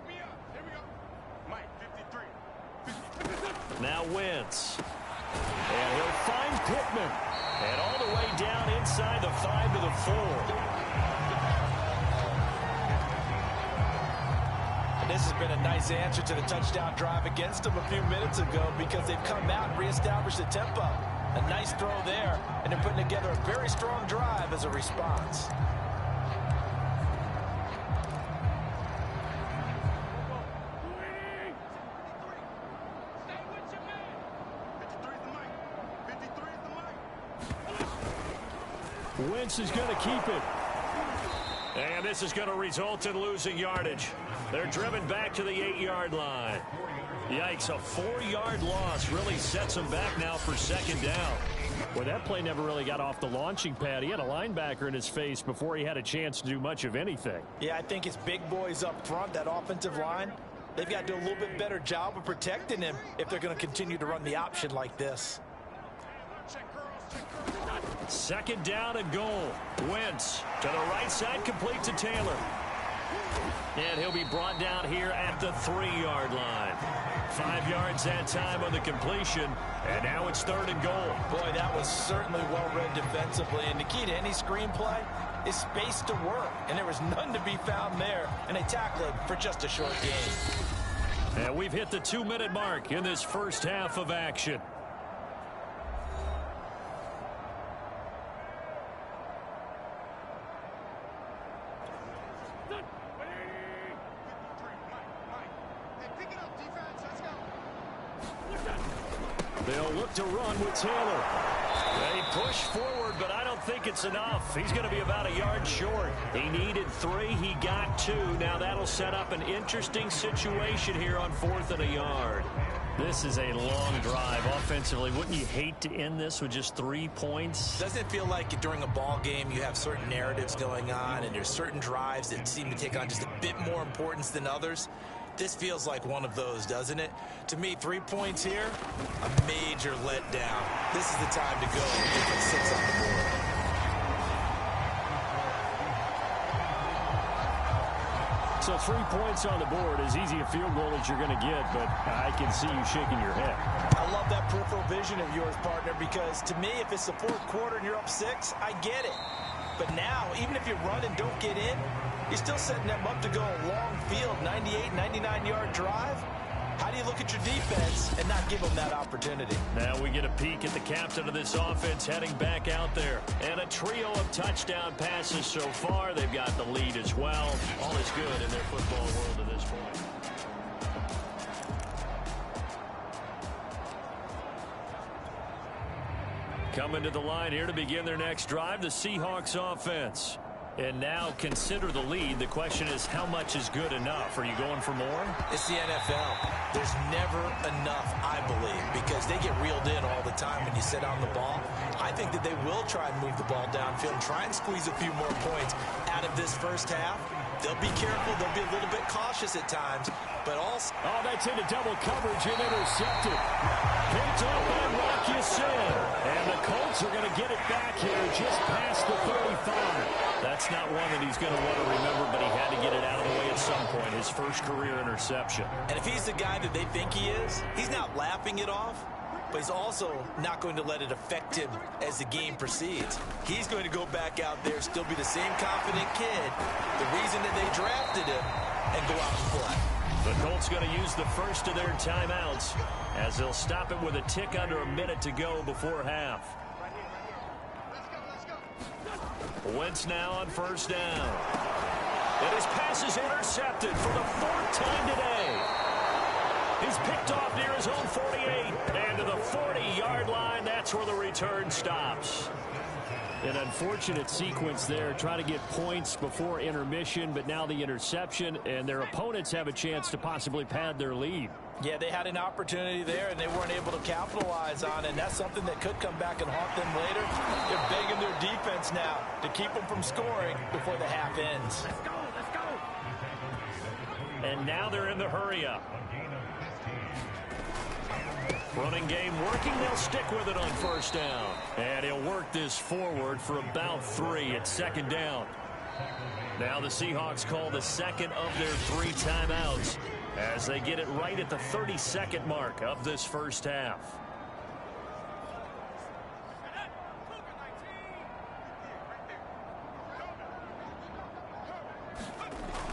Now Wentz. And he'll find Pittman. And all the way down inside the 5 to the 4. This has been a nice answer to the touchdown drive against them a few minutes ago because they've come out and reestablished the tempo. A nice throw there, and they're putting together a very strong drive as a response. Wentz is going to keep it. And this is going to result in losing yardage. They're driven back to the 8-yard line. Yikes, a 4-yard loss really sets them back now for 2nd down. Well, that play never really got off the launching pad. He had a linebacker in his face before he had a chance to do much of anything. Yeah, I think it's big boys up front, that offensive line. They've got to do a little bit better job of protecting him if they're going to continue to run the option like this. 2nd down and goal. Wentz to the right side, complete to Taylor. And he'll be brought down here at the 3-yard line. 5 yards that time on the completion. And now it's 3rd and goal. Boy, that was certainly well read defensively. And the key to any screenplay is space to work. And there was none to be found there. And they tackled him for just a short gain. And we've hit the 2-minute mark in this first half of action. They'll look to run with Taylor. They push forward, but I don't think it's enough. He's going to be about a yard short. He needed 3. He got 2. Now that'll set up an interesting situation here on 4th and a yard. This is a long drive offensively. Wouldn't you hate to end this with just 3 points? Doesn't it feel like during a ball game you have certain narratives going on and there's certain drives that seem to take on just a bit more importance than others? This feels like one of those, doesn't it? To me, 3 points here, a major letdown. This is the time to go and get the 6 on the board. So 3 points on the board, as easy a field goal as you're going to get, but I can see you shaking your head. I love that peripheral vision of yours, partner, because to me, if it's the 4th quarter and you're up 6, I get it. But now, even if you run and don't get in, you're still setting them up to go a long field, 98, 99-yard drive. How do you look at your defense and not give them that opportunity? Now we get a peek at the captain of this offense heading back out there. And a trio of touchdown passes so far. They've got the lead as well. All is good in their football world at this point. Coming to the line here to begin their next drive, the Seahawks offense. And now consider the lead. The question is, how much is good enough? Are you going for more? It's the NFL. There's never enough, I believe, because they get reeled in all the time when you sit on the ball. I think that they will try and move the ball downfield and try and squeeze a few more points out of this first half. They'll be careful. They'll be a little bit cautious at times, but also... Oh, that's into double coverage and intercepted. Picked up by Rocky Sin. And the Colts are going to get it back here just past the 35. That's not one that he's going to want to remember, but he had to get it out of the way at some point. His first career interception. And if he's the guy that they think he is, he's not laughing it off, but he's also not going to let it affect him as the game proceeds. He's going to go back out there, still be the same confident kid, the reason that they drafted him, and go out and play. The Colts going to use the first of their timeouts as they'll stop it with a tick under a minute to go before half. Wentz now on first down. And his pass is intercepted for the fourth time today. He's picked off near his own 48. And to the 40-yard line, that's where the return stops. An unfortunate sequence there, trying to get points before intermission, but now the interception, and their opponents have a chance to possibly pad their lead. Yeah, they had an opportunity there, and they weren't able to capitalize on it, and that's something that could come back and haunt them later. They're begging their defense now to keep them from scoring before the half ends. Let's go, let's go. And now they're in the hurry-up. Running game working. They'll stick with it on first down. And he'll work this forward for about 3 at second down. Now the Seahawks call the second of their 3 timeouts as they get it right at the 30-second mark of this first half.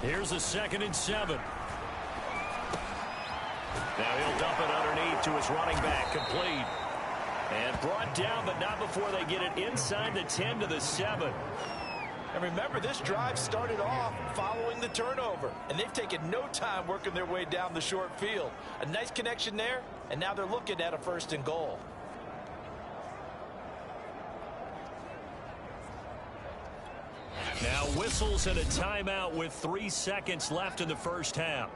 Here's a 2nd and 7. Now he'll dump it underneath to his running back, complete. And brought down, but not before they get it inside the 10 to the 7. And remember, this drive started off following the turnover, and they've taken no time working their way down the short field. A nice connection there, and now they're looking at a 1st and goal. Now whistles and a timeout with 3 seconds left in the first half.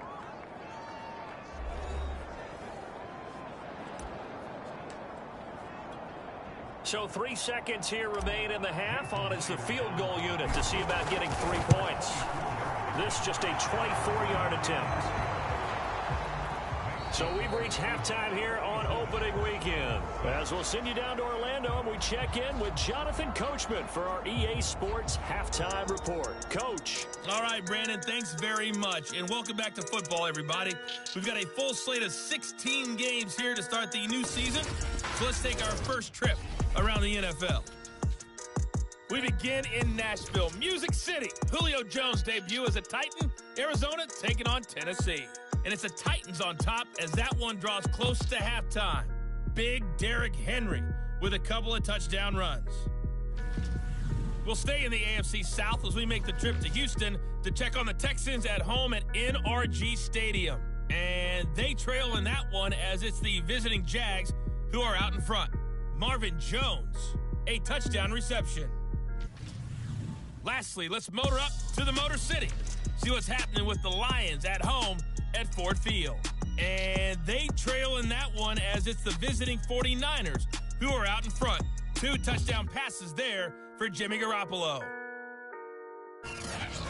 So 3 seconds here remain in the half. On is the field goal unit to see about getting 3 points. This just a 24-yard attempt. So we've reached halftime here on opening weekend. As we'll send you down to Orlando and we check in with Jonathan Coachman for our EA Sports Halftime Report. Coach. All right, Brandon, thanks very much. And welcome back to football, everybody. We've got a full slate of 16 games here to start the new season. So let's take our first trip around the NFL. We begin in Nashville, Music City. Julio Jones' debut as a Titan. Arizona taking on Tennessee. And it's the Titans on top as that one draws close to halftime. Big Derrick Henry with a couple of touchdown runs. We'll stay in the AFC South as we make the trip to Houston to check on the Texans at home at NRG Stadium. And they trail in that one as it's the visiting Jags who are out in front. Marvin Jones, a touchdown reception. Lastly, let's motor up to the Motor City. See what's happening with the Lions at home at Ford Field. And they trail in that one as it's the visiting 49ers who are out in front. 2 touchdown passes there for Jimmy Garoppolo.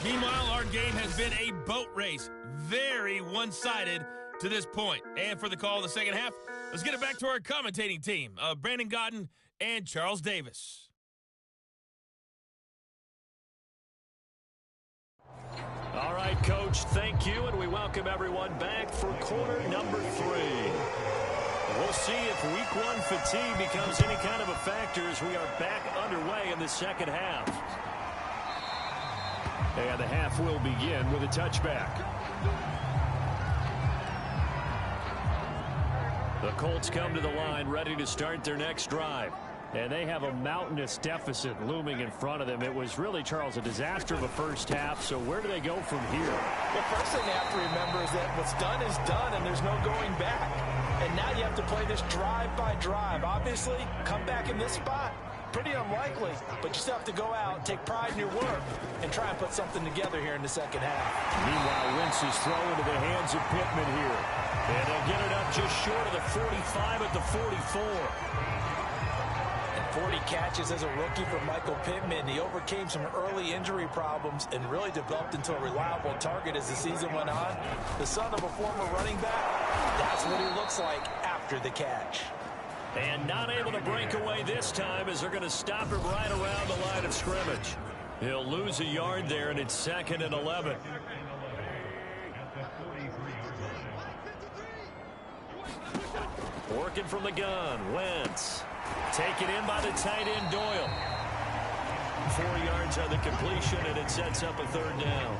Meanwhile, our game has been a boat race. Very one-sided to this point. And for the call of the second half, let's get it back to our commentating team of Brandon Godden and Charles Davis. All right, Coach, thank you, and we welcome everyone back for quarter number 3. We'll see if week 1 fatigue becomes any kind of a factor as we are back underway in the second half. And the half will begin with a touchback. The Colts come to the line ready to start their next drive. And they have a mountainous deficit looming in front of them. It was really, Charles, a disaster of a first half. So where do they go from here? The first thing they have to remember is that what's done is done, and there's no going back. And now you have to play this drive by drive. Obviously, come back in this spot. Pretty unlikely, but you still have to go out, take pride in your work, and try and put something together here in the second half. Meanwhile, Wentz is thrown into the hands of Pittman here. And they'll get it up just short of the 45 at the 44. 40 catches as a rookie for Michael Pittman. He overcame some early injury problems and really developed into a reliable target as the season went on. The son of a former running back, that's what he looks like after the catch. And not able to break away this time as they're going to stop him right around the line of scrimmage. He'll lose a yard there, and it's 2nd and 11. Working from the gun, Wentz. Taken in by the tight end, Doyle. 4 yards on the completion, and it sets up a 3rd down.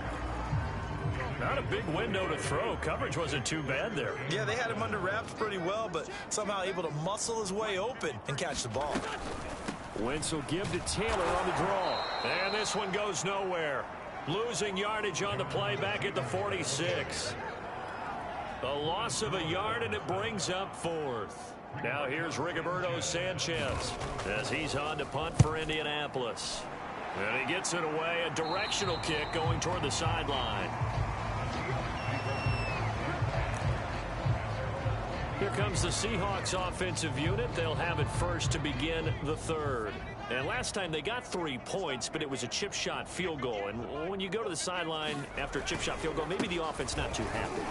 Not a big window to throw. Coverage wasn't too bad there. Yeah, they had him under wraps pretty well, but somehow able to muscle his way open and catch the ball. Wentz will give to Taylor on the draw. And this one goes nowhere. Losing yardage on the play back at the 46. A loss of a yard, and it brings up 4th. Now here's Rigoberto Sanchez as he's on to punt for Indianapolis. And he gets it away, a directional kick going toward the sideline. Here comes the Seahawks offensive unit. They'll have it first to begin the 3rd. And last time they got 3 points, but it was a chip shot field goal. And when you go to the sideline after a chip shot field goal, maybe the offense not too happy.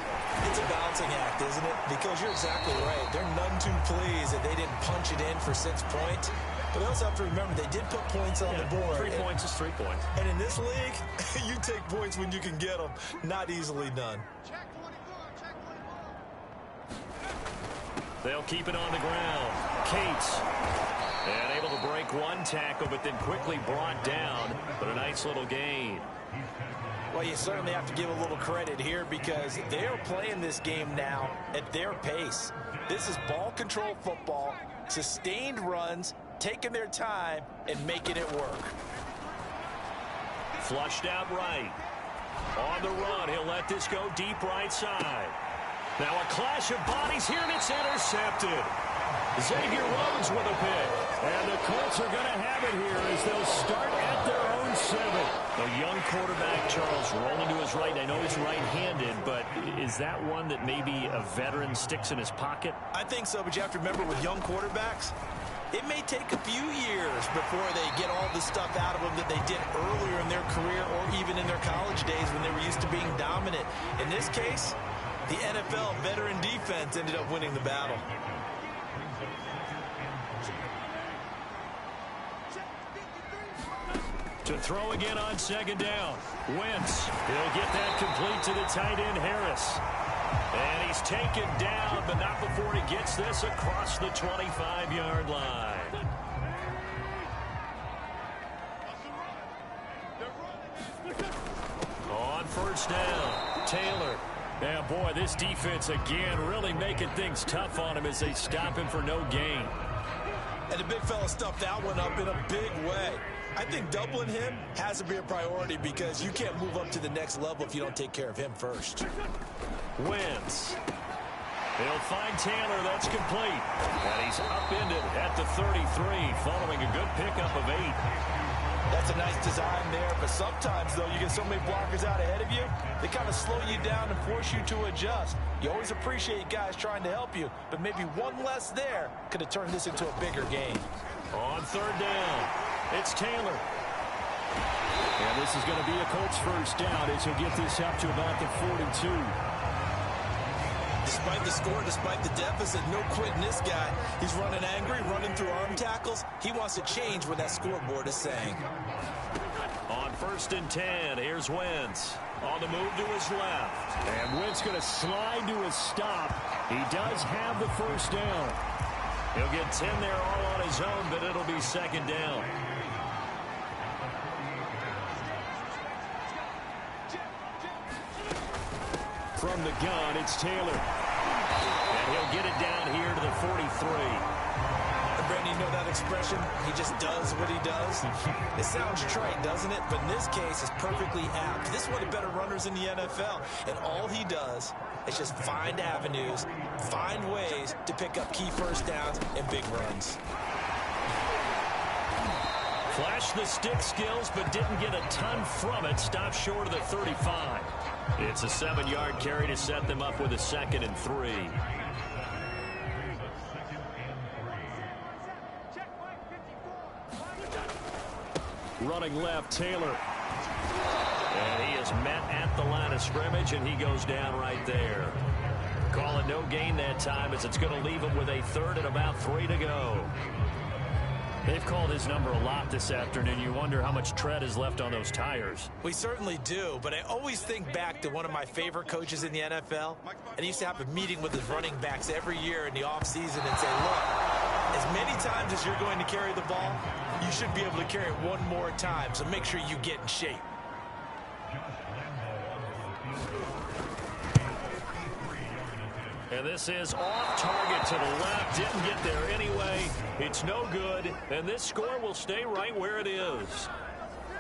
It's a balancing act, isn't it? Because you're exactly right. They're none too pleased that they didn't punch it in for 6 points. But they also have to remember they did put points on the board. 3 points is 3 points. And in this league, you take points when you can get them. Not easily done. They'll keep it on the ground. Cates. And able to break 1 tackle, but then quickly brought down. But a nice little gain. Well, you certainly have to give a little credit here because they are playing this game now at their pace. This is ball control football, sustained runs, taking their time, and making it work. Flushed out right. On the run, he'll let this go deep right side. Now a clash of bodies here, and it's intercepted. Xavier Rhodes with a pick. And the Colts are going to have it here as they'll start at their own 7. A young quarterback, Charles, rolling to his right. I know he's right-handed, but is that one that maybe a veteran sticks in his pocket? I think so, but you have to remember with young quarterbacks, it may take a few years before they get all the stuff out of them that they did earlier in their career or even in their college days when they were used to being dominant. In this case, the NFL veteran defense ended up winning the battle. To throw again on 2nd down. Wentz. He'll get that complete to the tight end, Harris. And he's taken down, but not before he gets this across the 25-yard line. On 1st down, Taylor. Yeah, boy, this defense again really making things tough on him as they stop him for no gain. And the big fella stuffed that one up in a big way. I think doubling him has to be a priority because you can't move up to the next level if you don't take care of him first. Wentz. He'll find Taylor. That's complete. And he's upended at the 33 following a good pickup of 8. That's a nice design there, but sometimes, though, you get so many blockers out ahead of you, they kind of slow you down and force you to adjust. You always appreciate guys trying to help you, but maybe one less there could have turned this into a bigger game. On 3rd down, it's Taylor. And this is going to be a Colts 1st down as he'll get this up to about the 42. Despite the score, despite the deficit, no quitting this guy. He's running angry, running through arm tackles. He wants to change what that scoreboard is saying. On 1st and 10, here's Wentz. On the move to his left. And Wentz going to slide to a stop. He does have the 1st down. He'll get 10 there all on his own, but it'll be 2nd down. from the gun, it's Taylor. And he'll get it down here to the 43. Brandon, you know that expression? He just does what he does. It sounds trite, doesn't it? But in this case, it's perfectly apt. This is one of the better runners in the NFL. And all he does is just find avenues, find ways to pick up key first downs and big runs. Flashed the stick skills, but didn't get a ton from it. Stopped short of the 35. It's a 7-yard carry to set them up with a 2nd and 3. Running left, Taylor. And he is met at the line of scrimmage, and he goes down right there. Call it no gain that time, as it's going to leave him with a 3rd and about 3 to go. They've called his number a lot this afternoon. You wonder how much tread is left on those tires. We certainly do, but I always think back to one of my favorite coaches in the NFL, and he used to have a meeting with his running backs every year in the offseason and say, look, as many times as you're going to carry the ball, you should be able to carry it one more time, so make sure you get in shape. And this is off target to the left. Didn't get there anyway. It's no good. And this score will stay right where it is.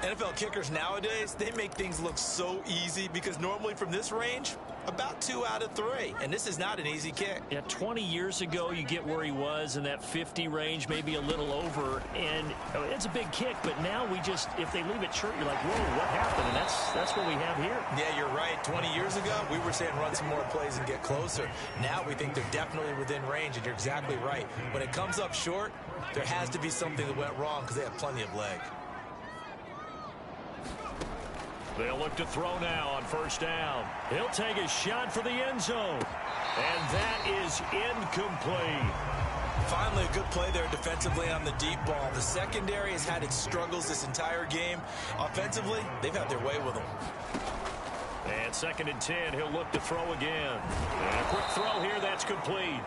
NFL kickers nowadays, they make things look so easy because normally from this range, about 2 out of 3. And this is not an easy kick. Yeah, 20 years ago, you get where he was in that 50 range, maybe a little over. And it's a big kick, but now we just, if they leave it short, you're like, whoa, what happened? And that's what we have here. Yeah, you're right. 20 years ago, we were saying run some more plays and get closer. Now we think they're definitely within range, and you're exactly right. When it comes up short, there has to be something that went wrong because they have plenty of leg. They'll look to throw now on 1st down. He'll take a shot for the end zone. And that is incomplete. Finally, a good play there defensively on the deep ball. The secondary has had its struggles this entire game. Offensively, they've had their way with them. And 2nd and 10, he'll look to throw again. And a quick throw here, that's complete.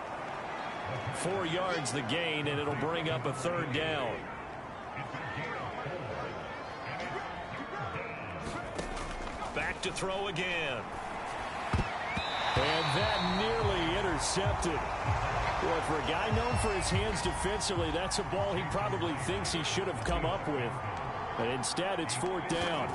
4 yards the gain, and it'll bring up a 3rd down. Back to throw again. And that nearly intercepted. Well, for a guy known for his hands defensively, that's a ball he probably thinks he should have come up with. But instead, it's 4th down.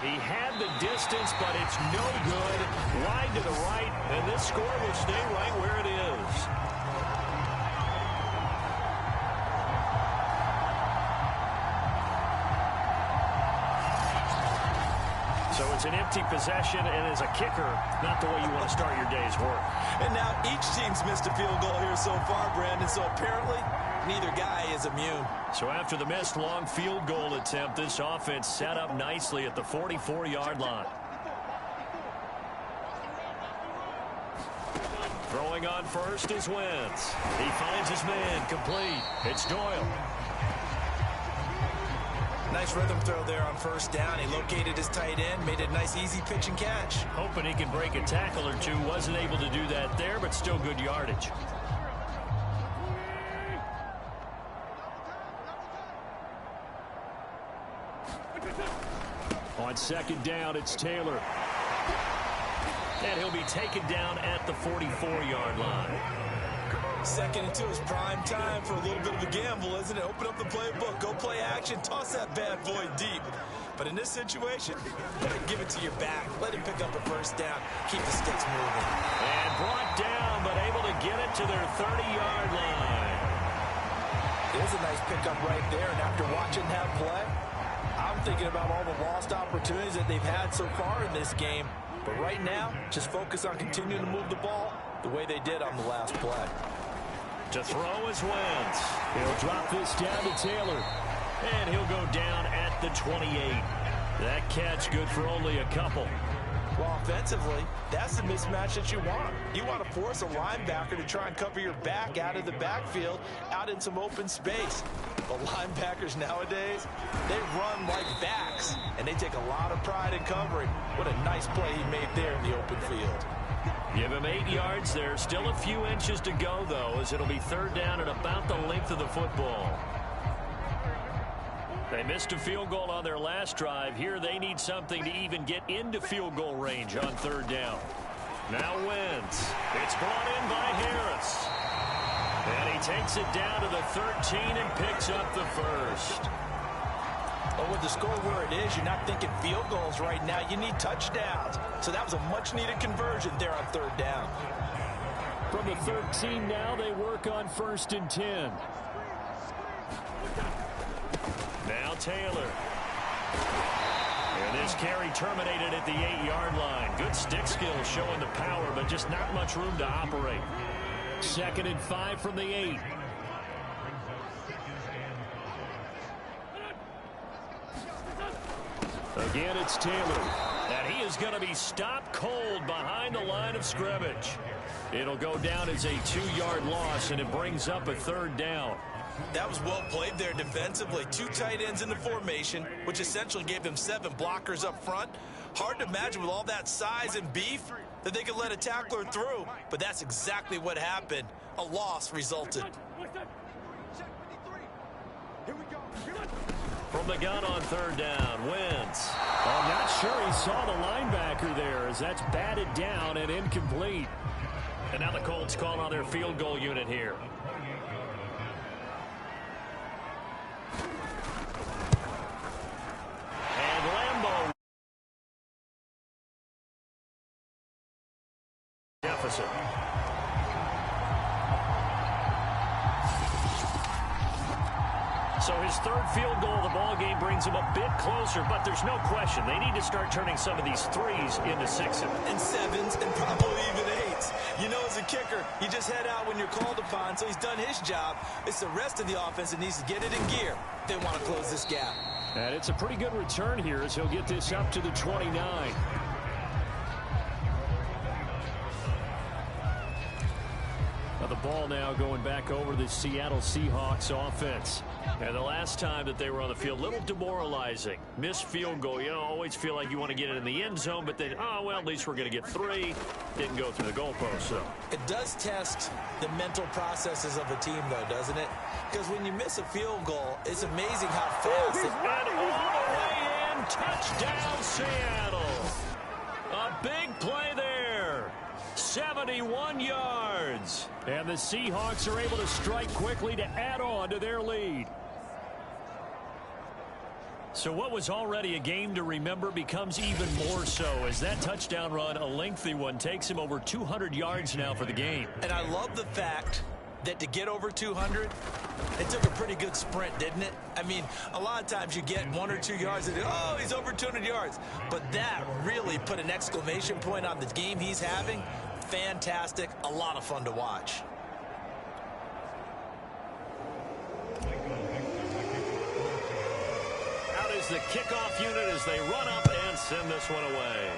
He had the distance, but it's no good. Wide to the right, and this score will stay right where it is. So it's an empty possession, and as a kicker, not the way you want to start your day's work. And now each team's missed a field goal here so far, Brandon, so apparently neither guy is immune. So after the missed long field goal attempt, this offense set up nicely at the 44-yard line. Throwing on first is Wentz. He finds his man, complete. It's Doyle. Nice rhythm throw there on 1st down. He located his tight end, made a nice easy pitch and catch. Hoping he can break a tackle or two. Wasn't able to do that there, but still good yardage. On 2nd down, it's Taylor. And he'll be taken down at the 44-yard line. 2nd and 2 is prime time for a little bit of a gamble, isn't it? Open up the playbook, go play action, toss that bad boy deep. But in this situation, give it to your back. Let him pick up a 1st down. Keep the sticks moving. And brought down, but able to get it to their 30-yard line. It is a nice pickup right there, and after watching that play, I'm thinking about all the lost opportunities that they've had so far in this game. But right now, just focus on continuing to move the ball the way they did on the last play. To throw is Wentz. He'll drop this down to Taylor. And he'll go down at the 28. That catch good for only a couple. Well, offensively, that's the mismatch that you want. You want to force a linebacker to try and cover your back out of the backfield, out in some open space. But linebackers nowadays, they run like backs, and they take a lot of pride in covering. What a nice play he made there in the open field. Give him 8 yards there. Still a few inches to go, though, as it'll be 3rd down at about the length of the football. They missed a field goal on their last drive. Here they need something to even get into field goal range on third down. Now Wentz. It's brought in by Harris. And he takes it down to the 13 and picks up the first. But with the score where it is, you're not thinking field goals right now. You need touchdowns. So that was a much-needed conversion there on third down. From the 13 now, they work on 1st and 10. Now Taylor. And this carry terminated at the 8-yard line. Good stick skills showing the power, but just not much room to operate. 2nd and 5 from the 8. Again, it's Taylor. And he is going to be stopped cold behind the line of scrimmage. It'll go down as a 2-yard loss, and it brings up a 3rd down. That was well played there defensively. 2 tight ends in the formation, which essentially gave them 7 blockers up front. Hard to imagine with all that size and beef that they could let a tackler through, but that's exactly what happened. A loss resulted. From the gun on 3rd down, Wentz. I'm not sure he saw the linebacker there as that's batted down and incomplete. And now the Colts call on their field goal unit here. And Lambeau. Deficit. So his 3rd field goal of the ball game brings him a bit closer, but there's no question they need to start turning some of these 3s into 6s. And 7s and probably even 8s. You know, as a kicker, you just head out when you're called upon, so he's done his job. It's the rest of the offense that needs to get it in gear. They want to close this gap. And it's a pretty good return here as he'll get this up to the 29. Now the ball now going back over the Seattle Seahawks offense. And the last time that they were on the field, a little demoralizing. Missed field goal. You always feel like you want to get it in the end zone, but then, oh, well, at least we're going to get 3. Didn't go through the goalpost, so. It does test the mental processes of a team, though, doesn't it? Because when you miss a field goal, it's amazing how fast it... And all the way in, touchdown, Seattle. A big play there. 71 yards. And the Seahawks are able to strike quickly to add on to their lead. So what was already a game to remember becomes even more so as that touchdown run, a lengthy one, takes him over 200 yards now for the game. And I love the fact that to get over 200, it took a pretty good sprint, didn't it? I mean, a lot of times you get 1 or 2 yards and, oh, he's over 200 yards. But that really put an exclamation point on the game he's having. Fantastic. A lot of fun to watch. Out is the kickoff unit as they run up and send this one away.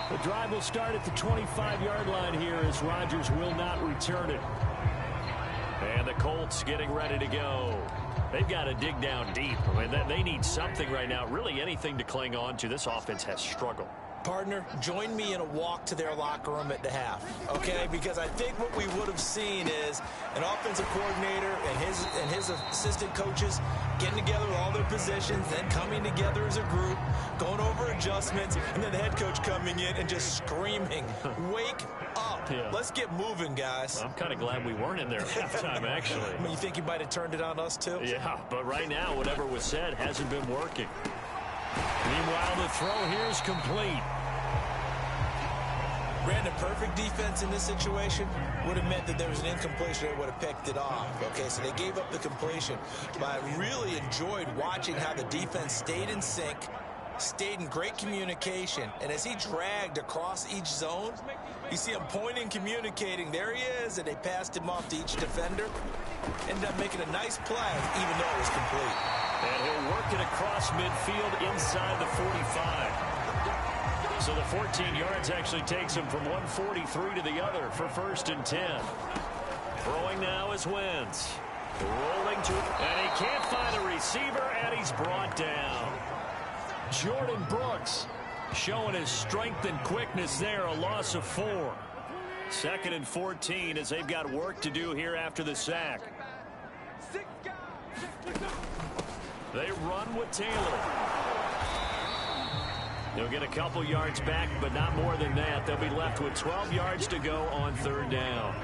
The drive will start at the 25-yard line here as Rodgers will not return it. And the Colts getting ready to go. They've got to dig down deep. I mean, they need something right now, really anything to cling on to. This offense has struggled. Partner, join me in a walk to their locker room at the half, okay? Because I think what we would have seen is an offensive coordinator and his assistant coaches getting together with all their positions, then coming together as a group, going over adjustments, and then the head coach coming in and just screaming, wake up. Yeah. Let's get moving, guys. I'm kind of glad we weren't in there at halftime, actually. I mean, you think you might have turned it on us, too? Yeah, but right now, whatever was said hasn't been working. Meanwhile, the throw here is complete. Brandon, perfect defense in this situation would have meant that there was an incompletion. They would have picked it off. Okay, so they gave up the completion. But I really enjoyed watching how the defense stayed in sync, stayed in great communication. And as he dragged across each zone, you see him pointing, communicating. There he is, and they passed him off to each defender. Ended up making a nice play, even though it was complete. And he'll work it across midfield inside the 45. So the 14 yards actually takes him from 143 to the other for 1st and 10. Throwing now is Wentz. Rolling to, and he can't find a receiver, and he's brought down. Jordan Brooks showing his strength and quickness there, a loss of 4. 2nd and 14 as they've got work to do here after the sack. They run with Taylor. They'll get a couple yards back, but not more than that. They'll be left with 12 yards to go on third down.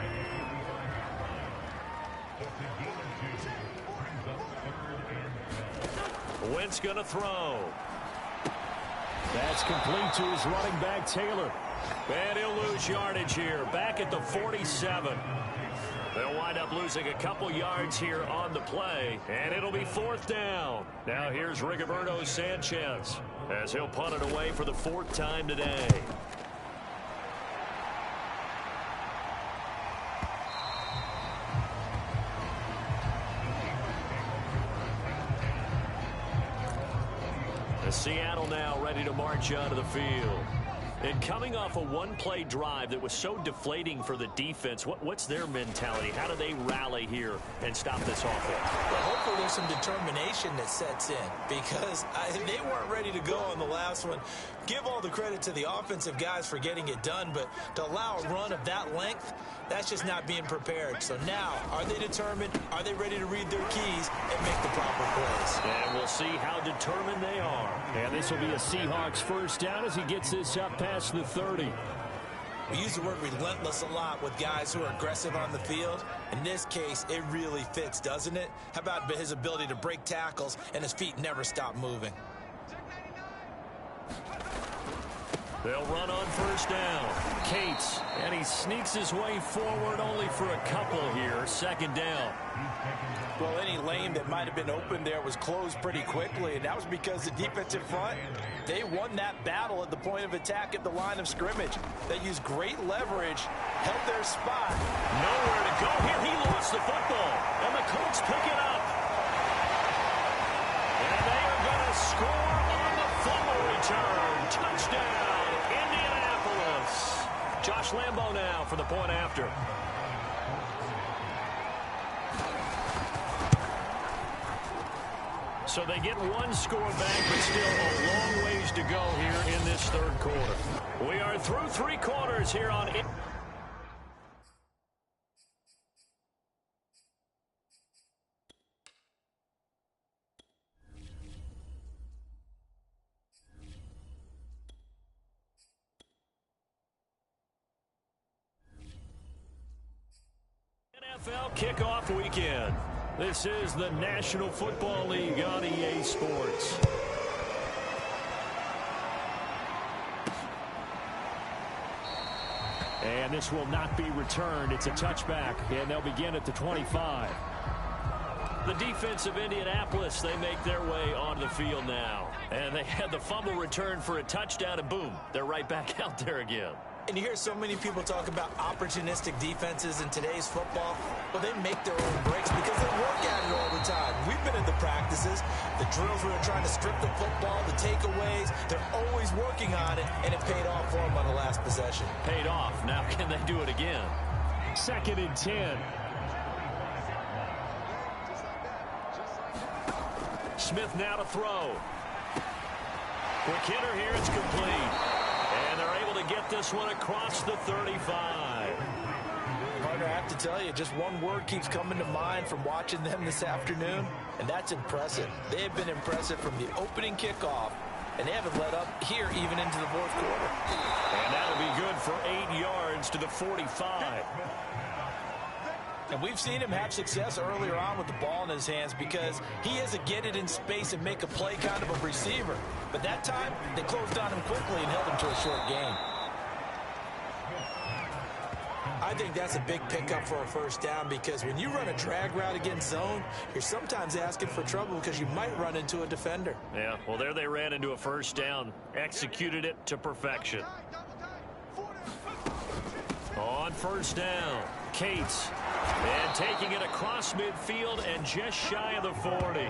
Wentz going to throw. That's complete to his running back, Taylor. And he'll lose yardage here, back at the 47. They'll wind up losing a couple yards here on the play, and it'll be fourth down. Now here's Rigoberto Sanchez as he'll punt it away for the fourth time today. Seattle now ready to march onto the field. And coming off a one-play drive that was so deflating for the defense, what's their mentality? How do they rally here and stop this offense? Well, hopefully there's some determination that sets in because they weren't ready to go on the last one. Give all the credit to the offensive guys for getting it done, but to allow a run of that length, that's just not being prepared. So now, are they determined? Are they ready to read their keys and make the proper plays? And we'll see how determined they are. And this will be a Seahawks first down as he gets this up past the 30. We use the word relentless a lot with guys who are aggressive on the field. In this case, it really fits, doesn't it? How about his ability to break tackles and his feet never stop moving? They'll run on first down. Cates, and he sneaks his way forward only for a couple here. Second down. Well, any lane that might have been open there was closed pretty quickly, and that was because the defensive front, they won that battle at the point of attack at the line of scrimmage. They used great leverage, held their spot. Nowhere to go here. He lost the football, and the Colts pick it up. And they are going to score on the fumble return. Touchdown, Indianapolis. Josh Lambo now for the point after. So they get one score back, but still a long ways to go here in this third quarter. We are through three quarters here on it. NFL kickoff weekend. This is the National Football League on EA Sports. And this will not be returned. It's a touchback, and they'll begin at the 25. The defense of Indianapolis, they make their way onto the field now. And they had the fumble return for a touchdown, and boom, they're right back out there again. And you hear so many people talk about opportunistic defenses in today's football. Well, they make their own breaks because they work at it all the time. We've been in the practices, the drills where they're trying to strip the football, the takeaways. They're always working on it, and it paid off for them on the last possession. Paid off. Now can they do it again? 2nd and 10. Smith now to throw. Quick hitter here. It's complete. And they're able to get this one across the 35. Partner, I have to tell you, just one word keeps coming to mind from watching them this afternoon, and that's impressive. They have been impressive from the opening kickoff, and they haven't let up here even into the fourth quarter. And that'll be good for 8 yards to the 45. And we've seen him have success earlier on with the ball in his hands because he is a get it in space and make a play kind of a receiver. But that time, they closed on him quickly and held him to a short gain. I think that's a big pickup for a first down because when you run a drag route against zone, you're sometimes asking for trouble because you might run into a defender. Yeah, well, there they ran into a first down, executed it to perfection. On first down, Cates, and taking it across midfield and just shy of the 40.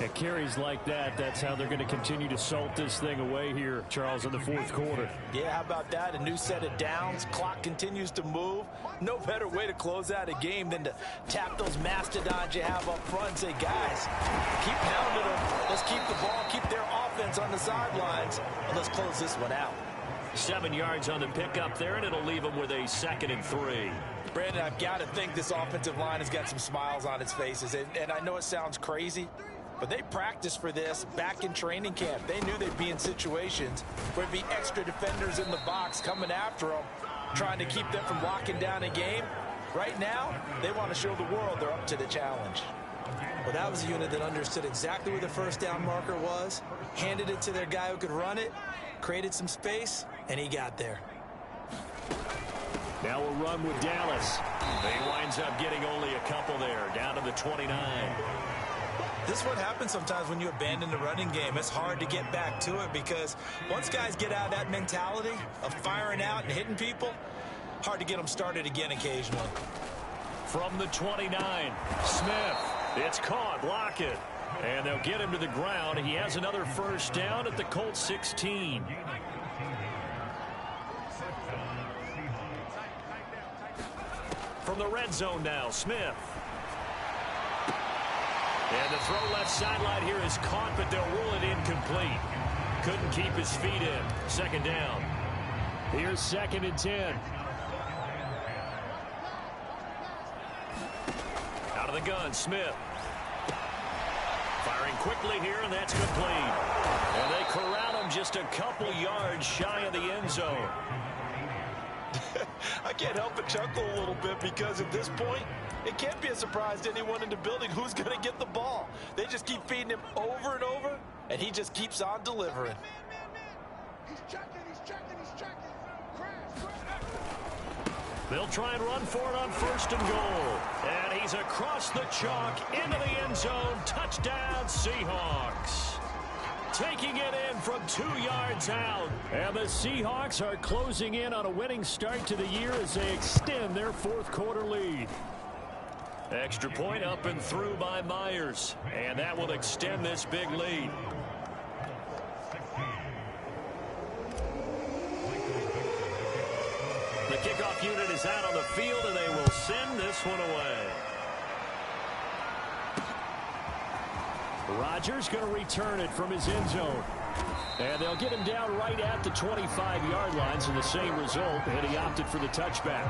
At carries like that, that's how they're going to continue to salt this thing away here, Charles, in the fourth quarter. Yeah, how about that? A new set of downs. Clock continues to move. No better way to close out a game than to tap those mastodons you have up front and say, guys, keep pounding them. Let's keep the ball, keep their offense on the sidelines, and let's close this one out. 7 yards on the pickup there, and it'll leave them with a 2nd and 3. Brandon, I've got to think this offensive line has got some smiles on its faces. And I know it sounds crazy, But they practiced for this back in training camp. They knew they'd be in situations where there'd be extra defenders in the box coming after them, trying to keep them from locking down a game. Right now, they want to show the world they're up to the challenge. Well, that was a unit that understood exactly where the first down marker was, handed it to their guy who could run it, created some space, and he got there. Now we'll run with Dallas. He winds up getting only a couple there, down to the 29. This is what happens sometimes when you abandon the running game. It's hard to get back to it because once guys get out of that mentality of firing out and hitting people, hard to get them started again occasionally. From the 29, Smith. It's caught. Block it. And they'll get him to the ground. He has another first down at the Colts 16. From the red zone now, Smith. And the throw left sideline here is caught, but they'll rule it incomplete. Couldn't keep his feet in. Second down. Here's 2nd and 10. Out of the gun, Smith. Firing quickly here, and that's complete. And they corral him just a couple yards shy of the end zone. I can't help but chuckle a little bit because at this point, it can't be a surprise to anyone in the building who's going to get the ball. They just keep feeding him over and over, and he just keeps on delivering. He's checking, he's checking, he's checking. Crash. They'll try and run for it on 1st and goal. And he's across the chalk into the end zone. Touchdown, Seahawks. Taking it in from 2 yards out. And the Seahawks are closing in on a winning start to the year as they extend their 4th quarter lead. Extra point up and through by Myers. And that will extend this big lead. The kickoff unit is out on the field, and they will send this one away. Rodgers going to return it from his end zone. And they'll get him down right at the 25-yard line, so the same result, and he opted for the touchback.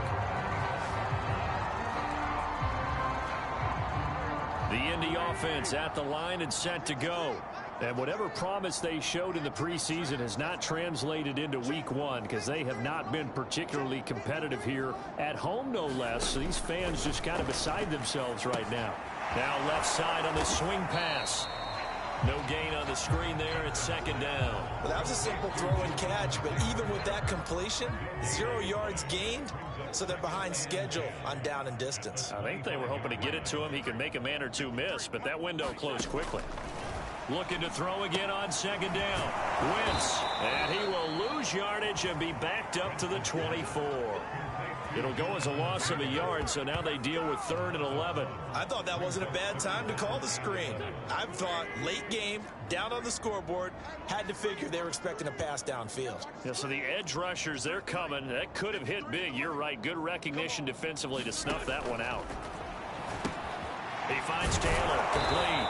The Indy offense at the line and set to go. And whatever promise they showed in the preseason has not translated into week 1 because they have not been particularly competitive here at home, no less. So these fans just kind of beside themselves right now. Now left side on the swing pass. No gain on the screen there. It's 2nd down. Well, that was a simple throw and catch, but even with that completion, 0 yards gained, so they're behind schedule on down and distance. I think they were hoping to get it to him. He could make a man or two miss, but that window closed quickly. Looking to throw again on 2nd down. Wentz, and he will lose yardage and be backed up to the 24. It'll go as a loss of a yard, so now they deal with 3rd and 11. I thought that wasn't a bad time to call the screen. I thought late game, down on the scoreboard, had to figure they were expecting a pass downfield. Yeah, so the edge rushers, they're coming. That could have hit big. You're right. Good recognition defensively to snuff that one out. He finds Taylor, complete.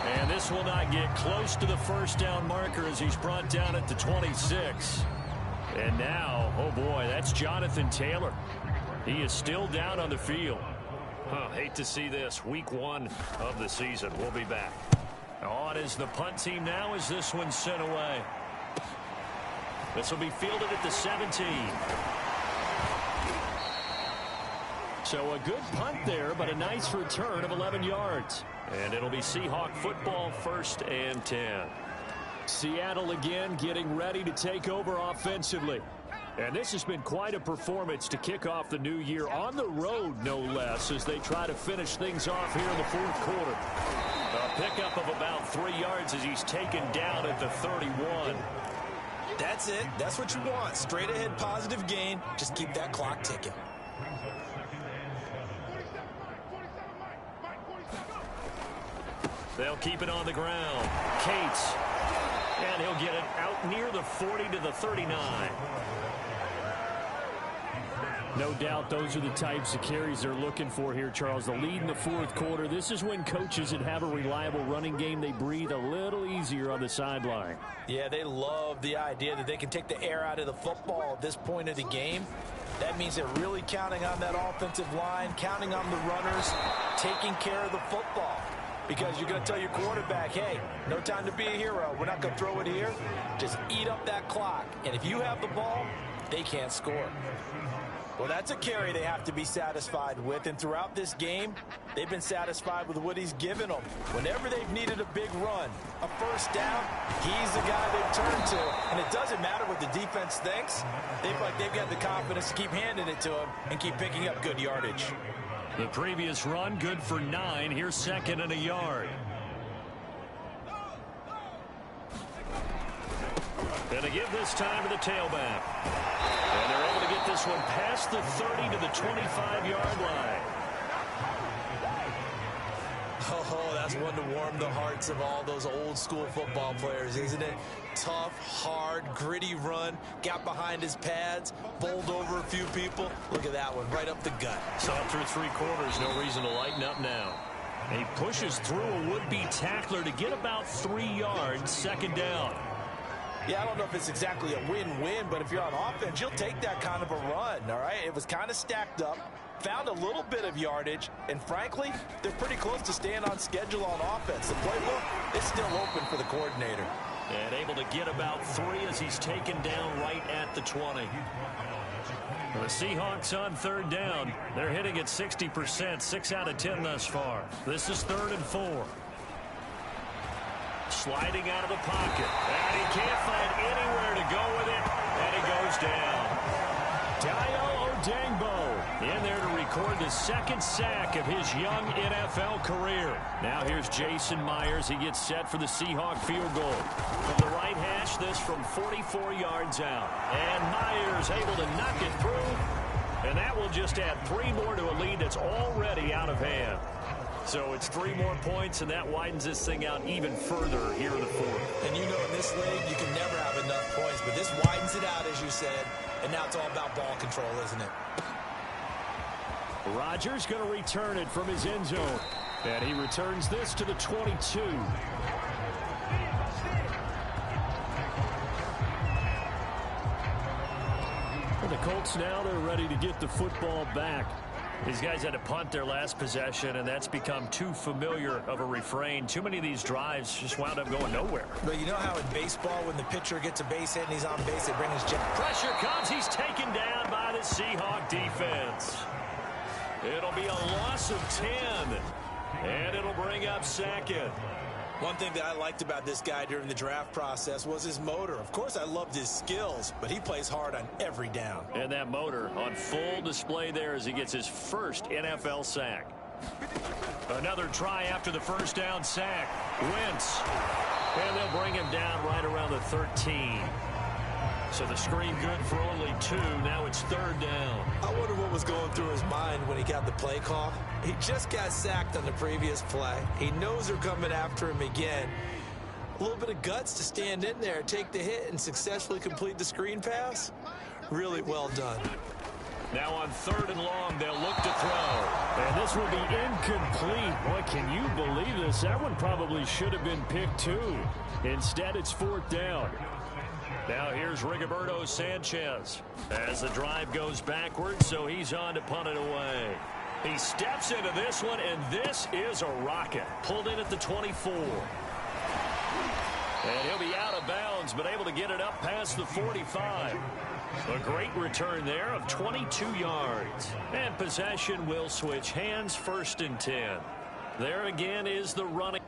And this will not get close to the 1st down marker as he's brought down at the 26. And now, oh boy, that's Jonathan Taylor. He is still down on the field. Hate to see this. Week 1 of the season. We'll be back. On is the punt team now as this one's sent away. This will be fielded at the 17. So a good punt there, but a nice return of 11 yards. And it'll be Seahawk football, 1st and 10. Seattle again getting ready to take over offensively. And this has been quite a performance to kick off the new year on the road, no less, as they try to finish things off here in the 4th quarter. A pickup of about 3 yards as he's taken down at the 31. That's it. That's what you want. Straight ahead positive gain. Just keep that clock ticking. They'll keep it on the ground. Cates. And he'll get it out near the 40 to the 39. No doubt those are the types of carries they're looking for here, Charles. The lead in the 4th quarter. This is when coaches that have a reliable running game, they breathe a little easier on the sideline. Yeah, they love the idea that they can take the air out of the football at this point of the game. That means they're really counting on that offensive line, counting on the runners, taking care of the football. because you're going to tell your quarterback, hey, no time to be a hero. We're not going to throw it here. Just eat up that clock. And if you have the ball, they can't score. Well, that's a carry they have to be satisfied with. And throughout this game, they've been satisfied with what he's given them. Whenever they've needed a big run, a first down, he's the guy they've turned to. And it doesn't matter what the defense thinks. They've got the confidence to keep handing it to him and keep picking up good yardage. The previous run, good for 9. Here's 2nd and a yard. Gonna give this time to the tailback. And they're able to get this one past the 30 to the 25-yard line. Oh, that's one to warm the hearts of all those old school football players, isn't it? Tough, hard, gritty run, got behind his pads, bowled over a few people. Look at that one, right up the gut. So through 3 quarters, no reason to lighten up now. He pushes through a would-be tackler to get about 3 yards, 2nd down. Yeah, I don't know if it's exactly a win-win, but if you're on offense, you'll take that kind of a run, all right? It was kind of stacked up, found a little bit of yardage, and frankly, they're pretty close to staying on schedule on offense. The playbook is still open for the coordinator. And able to get about 3 as he's taken down right at the 20. The Seahawks on 3rd down. They're hitting at 60%, 6 out of 10 thus far. This is 3rd and 4. Sliding out of the pocket. And he can't find anywhere to go with it. And he goes down. Dayo Odeyingbo in there to record the 2nd sack of his young NFL career. Now here's Jason Myers. He gets set for the Seahawk field goal. From the right hash, this from 44 yards out. And Myers able to knock it through. And that will just add 3 more to a lead that's already out of hand. So it's 3 more points, and that widens this thing out even further here in the 4th. And you know in this league, you can never have enough points, but this widens it out, as you said, and now it's all about ball control, isn't it? Rodgers going to return it from his end zone. And he returns this to the 22. For the Colts now, they're ready to get the football back. These guys had to punt their last possession, and that's become too familiar of a refrain. Too many of these drives just wound up going nowhere. But you know how in baseball, when the pitcher gets a base hit and he's on base, they bring his jet. Pressure comes. He's taken down by the Seahawk defense. It'll be a loss of 10, and it'll bring up 2nd. One thing that I liked about this guy during the draft process was his motor. Of course, I loved his skills, but he plays hard on every down. And that motor on full display there as he gets his first NFL sack. Another try after the first down sack. Wentz. And they'll bring him down right around the 13. So the screen good for only 2. Now it's 3rd down. I wonder what was going through his mind when he got the play call. He just got sacked on the previous play. He knows they're coming after him again. A little bit of guts to stand in there, take the hit, and successfully complete the screen pass. Really well done. Now on 3rd and long, they'll look to throw. And this will be incomplete. Boy, can you believe this? That one probably should have been picked too. Instead, it's 4th down. Now here's Rigoberto Sanchez as the drive goes backwards, so he's on to punt it away. He steps into this one, and this is a rocket. Pulled in at the 24. And he'll be out of bounds, but able to get it up past the 45. A great return there of 22 yards. And possession will switch hands, 1st and 10. There again is the running.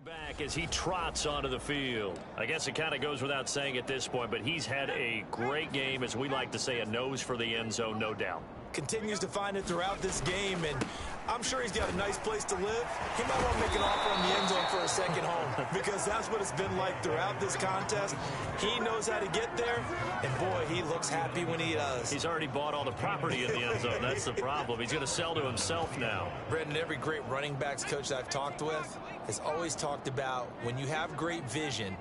Back as he trots onto the field. I guess it kind of goes without saying at this point, but he's had a great game, as we like to say, a nose for the end zone, no doubt. Continues to find it throughout this game, and I'm sure he's got a nice place to live. He might want to make an offer on the end zone for a second home, because that's what it's been like throughout this contest. He knows how to get there, and boy, he looks happy when he does. He's already bought all the property in the end zone. That's the problem. He's going to sell to himself now. Brendan, every great running backs coach that I've talked with has always talked about when you have great vision,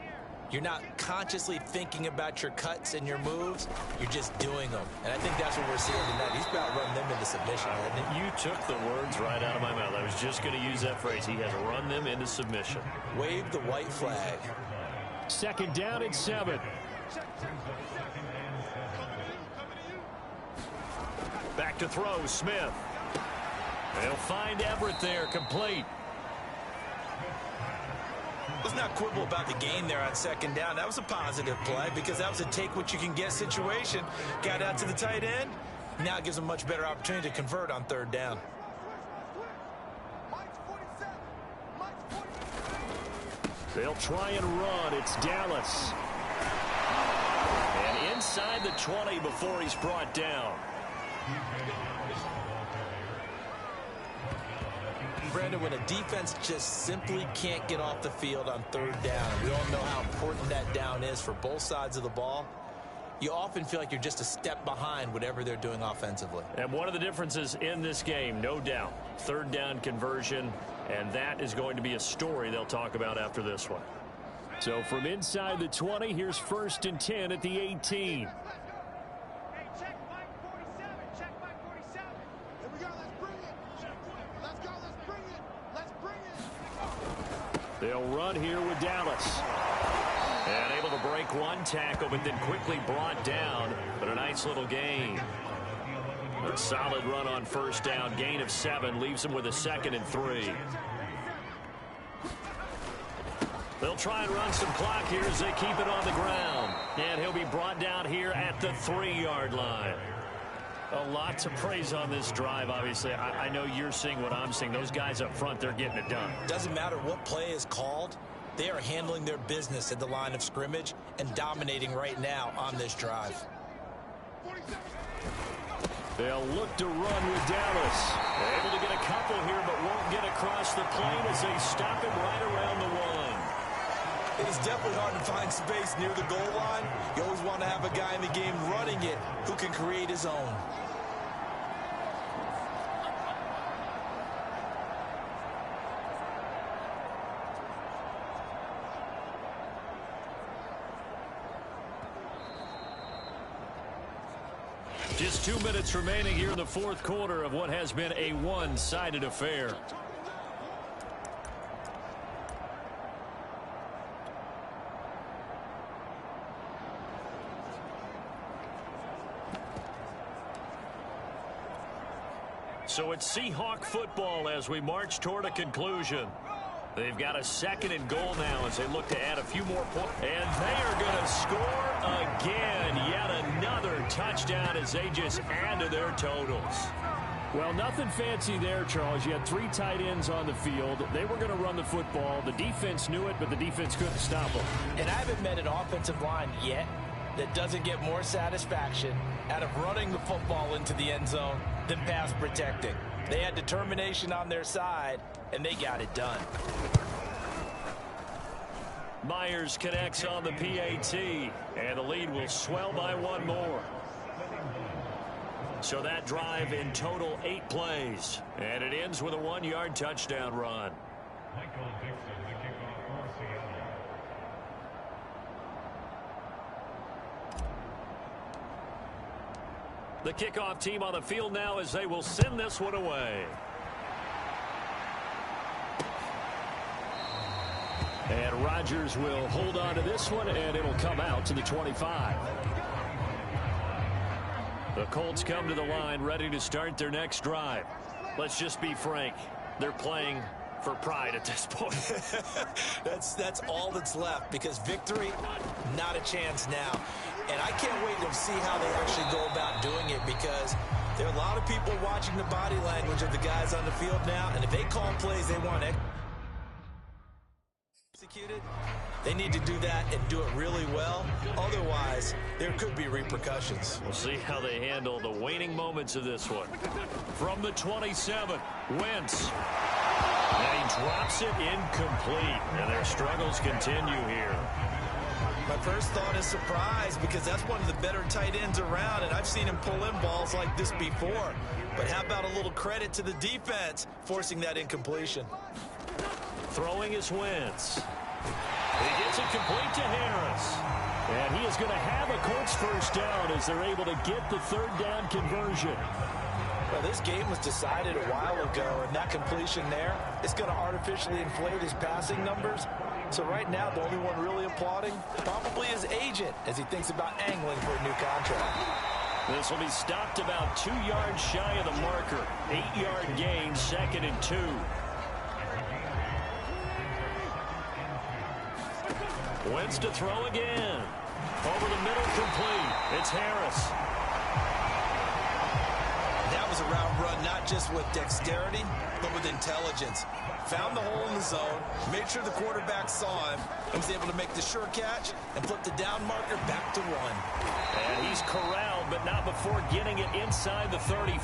You're not consciously thinking about your cuts and your moves. You're just doing them. And I think that's what we're seeing tonight. He's about to run them into submission, hasn't he? You took the words right out of my mouth. I was just going to use that phrase. He has run them into submission. Wave the white flag. Second down and 7. Back to throw, Smith. They'll find Everett there, complete. Let's not quibble about the gain there on second down. That was a positive play because that was a take-what-you-can-get situation. Got out to the tight end. Now it gives them a much better opportunity to convert on third down. They'll try and run. It's Dallas. And inside the 20 before he's brought down. Brandon, when a defense just simply can't get off the field on third down, and we all know how important that down is for both sides of the ball, you often feel like you're just a step behind whatever they're doing offensively. And one of the differences in this game, no doubt, third down conversion, and that is going to be a story they'll talk about after this one. So from inside the 20, here's 1st and 10 at the 18. They'll run here with Dallas. And able to break one tackle, but then quickly brought down. But a nice little gain. A solid run on first down. Gain of 7 leaves him with a 2nd and 3. They'll try and run some clock here as they keep it on the ground. And he'll be brought down here at the 3-yard line. A lot to praise on this drive, obviously. I know you're seeing what I'm seeing. Those guys up front, they're getting it done. Doesn't matter what play is called. They are handling their business at the line of scrimmage and dominating right now on this drive. They'll look to run with Dallas. Able to get a couple here, but won't get across the plane as they stop him right around the 1. It is definitely hard to find space near the goal line. You always want to have a guy in the game running it who can create his own. Just 2 minutes remaining here in the 4th quarter of what has been a one-sided affair. So it's Seahawk football as we march toward a conclusion. They've got a 2nd and goal now as they look to add a few more points. And they are going to score again. Yet another touchdown as they just add to their totals. Well, nothing fancy there, Charles. You had 3 tight ends on the field. They were going to run the football. The defense knew it, but the defense couldn't stop them. And I haven't met an offensive line yet that doesn't get more satisfaction out of running the football into the end zone than pass protecting. They had determination on their side, and they got it done. Myers connects on the PAT, and the lead will swell by 1 more. So that drive in total 8 plays, and it ends with a 1-yard touchdown run. The kickoff team on the field now as they will send this one away. And Rodgers will hold on to this one, and it'll come out to the 25. The Colts come to the line ready to start their next drive. Let's just be frank. They're playing for pride at this point. That's all that's left because victory, not a chance now. And I can't wait to see how they actually go about doing it because there are a lot of people watching the body language of the guys on the field now. And if they call plays they want executed, they need to do that and do it really well. Otherwise, there could be repercussions. We'll see how they handle the waning moments of this one. From the 27, Wentz. And he drops it incomplete. And their struggles continue here. My first thought is surprise because that's one of the better tight ends around, and I've seen him pull in balls like this before. But how about a little credit to the defense forcing that incompletion? Throwing is Wentz. He gets it complete to Harris. And he is going to have a Colts first down as they're able to get the third down conversion. Well, this game was decided a while ago, and that completion there, it's going to artificially inflate his passing numbers. So right now, the only one really applauding probably his agent as he thinks about angling for a new contract. This will be stopped about 2 yards shy of the marker. 8-yard gain, 2nd and 2. Wentz to throw again. Over the middle, complete. It's Harris. That was a route run, not just with dexterity, but with intelligence. Found the hole in the zone, made sure the quarterback saw him, and was able to make the sure catch and flip the down marker back to 1. And he's corralled, but not before getting it inside the 35.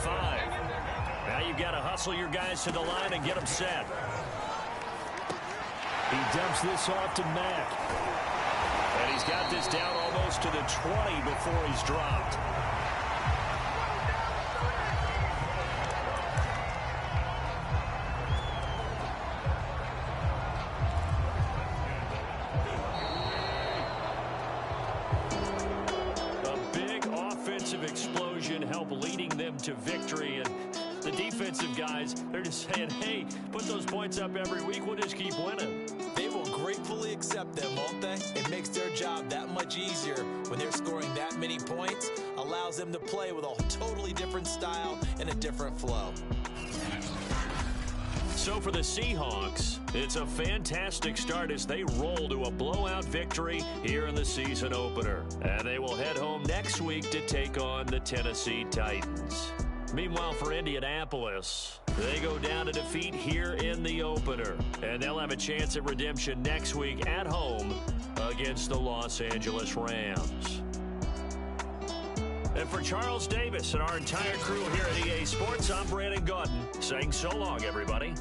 Now you've got to hustle your guys to the line and get them set. He dumps this off to Mack. And he's got this down almost to the 20 before he's dropped. A big offensive explosion helped leading them to victory. And the defensive guys, they're just saying, hey, put those points up every week. We'll just keep winning. They will gratefully accept them, won't they? It makes their job that much easier when they're scoring that many points. Allows them to play with a totally different style and a different flow. So for the Seahawks, it's a fantastic start as they roll to a blowout victory here in the season opener. And they will head home next week to take on the Tennessee Titans. Meanwhile, for Indianapolis, they go down to defeat here in the opener. And they'll have a chance at redemption next week at home against the Los Angeles Rams. And for Charles Davis and our entire crew here at EA Sports, I'm Brandon Gaudin saying so long, everybody.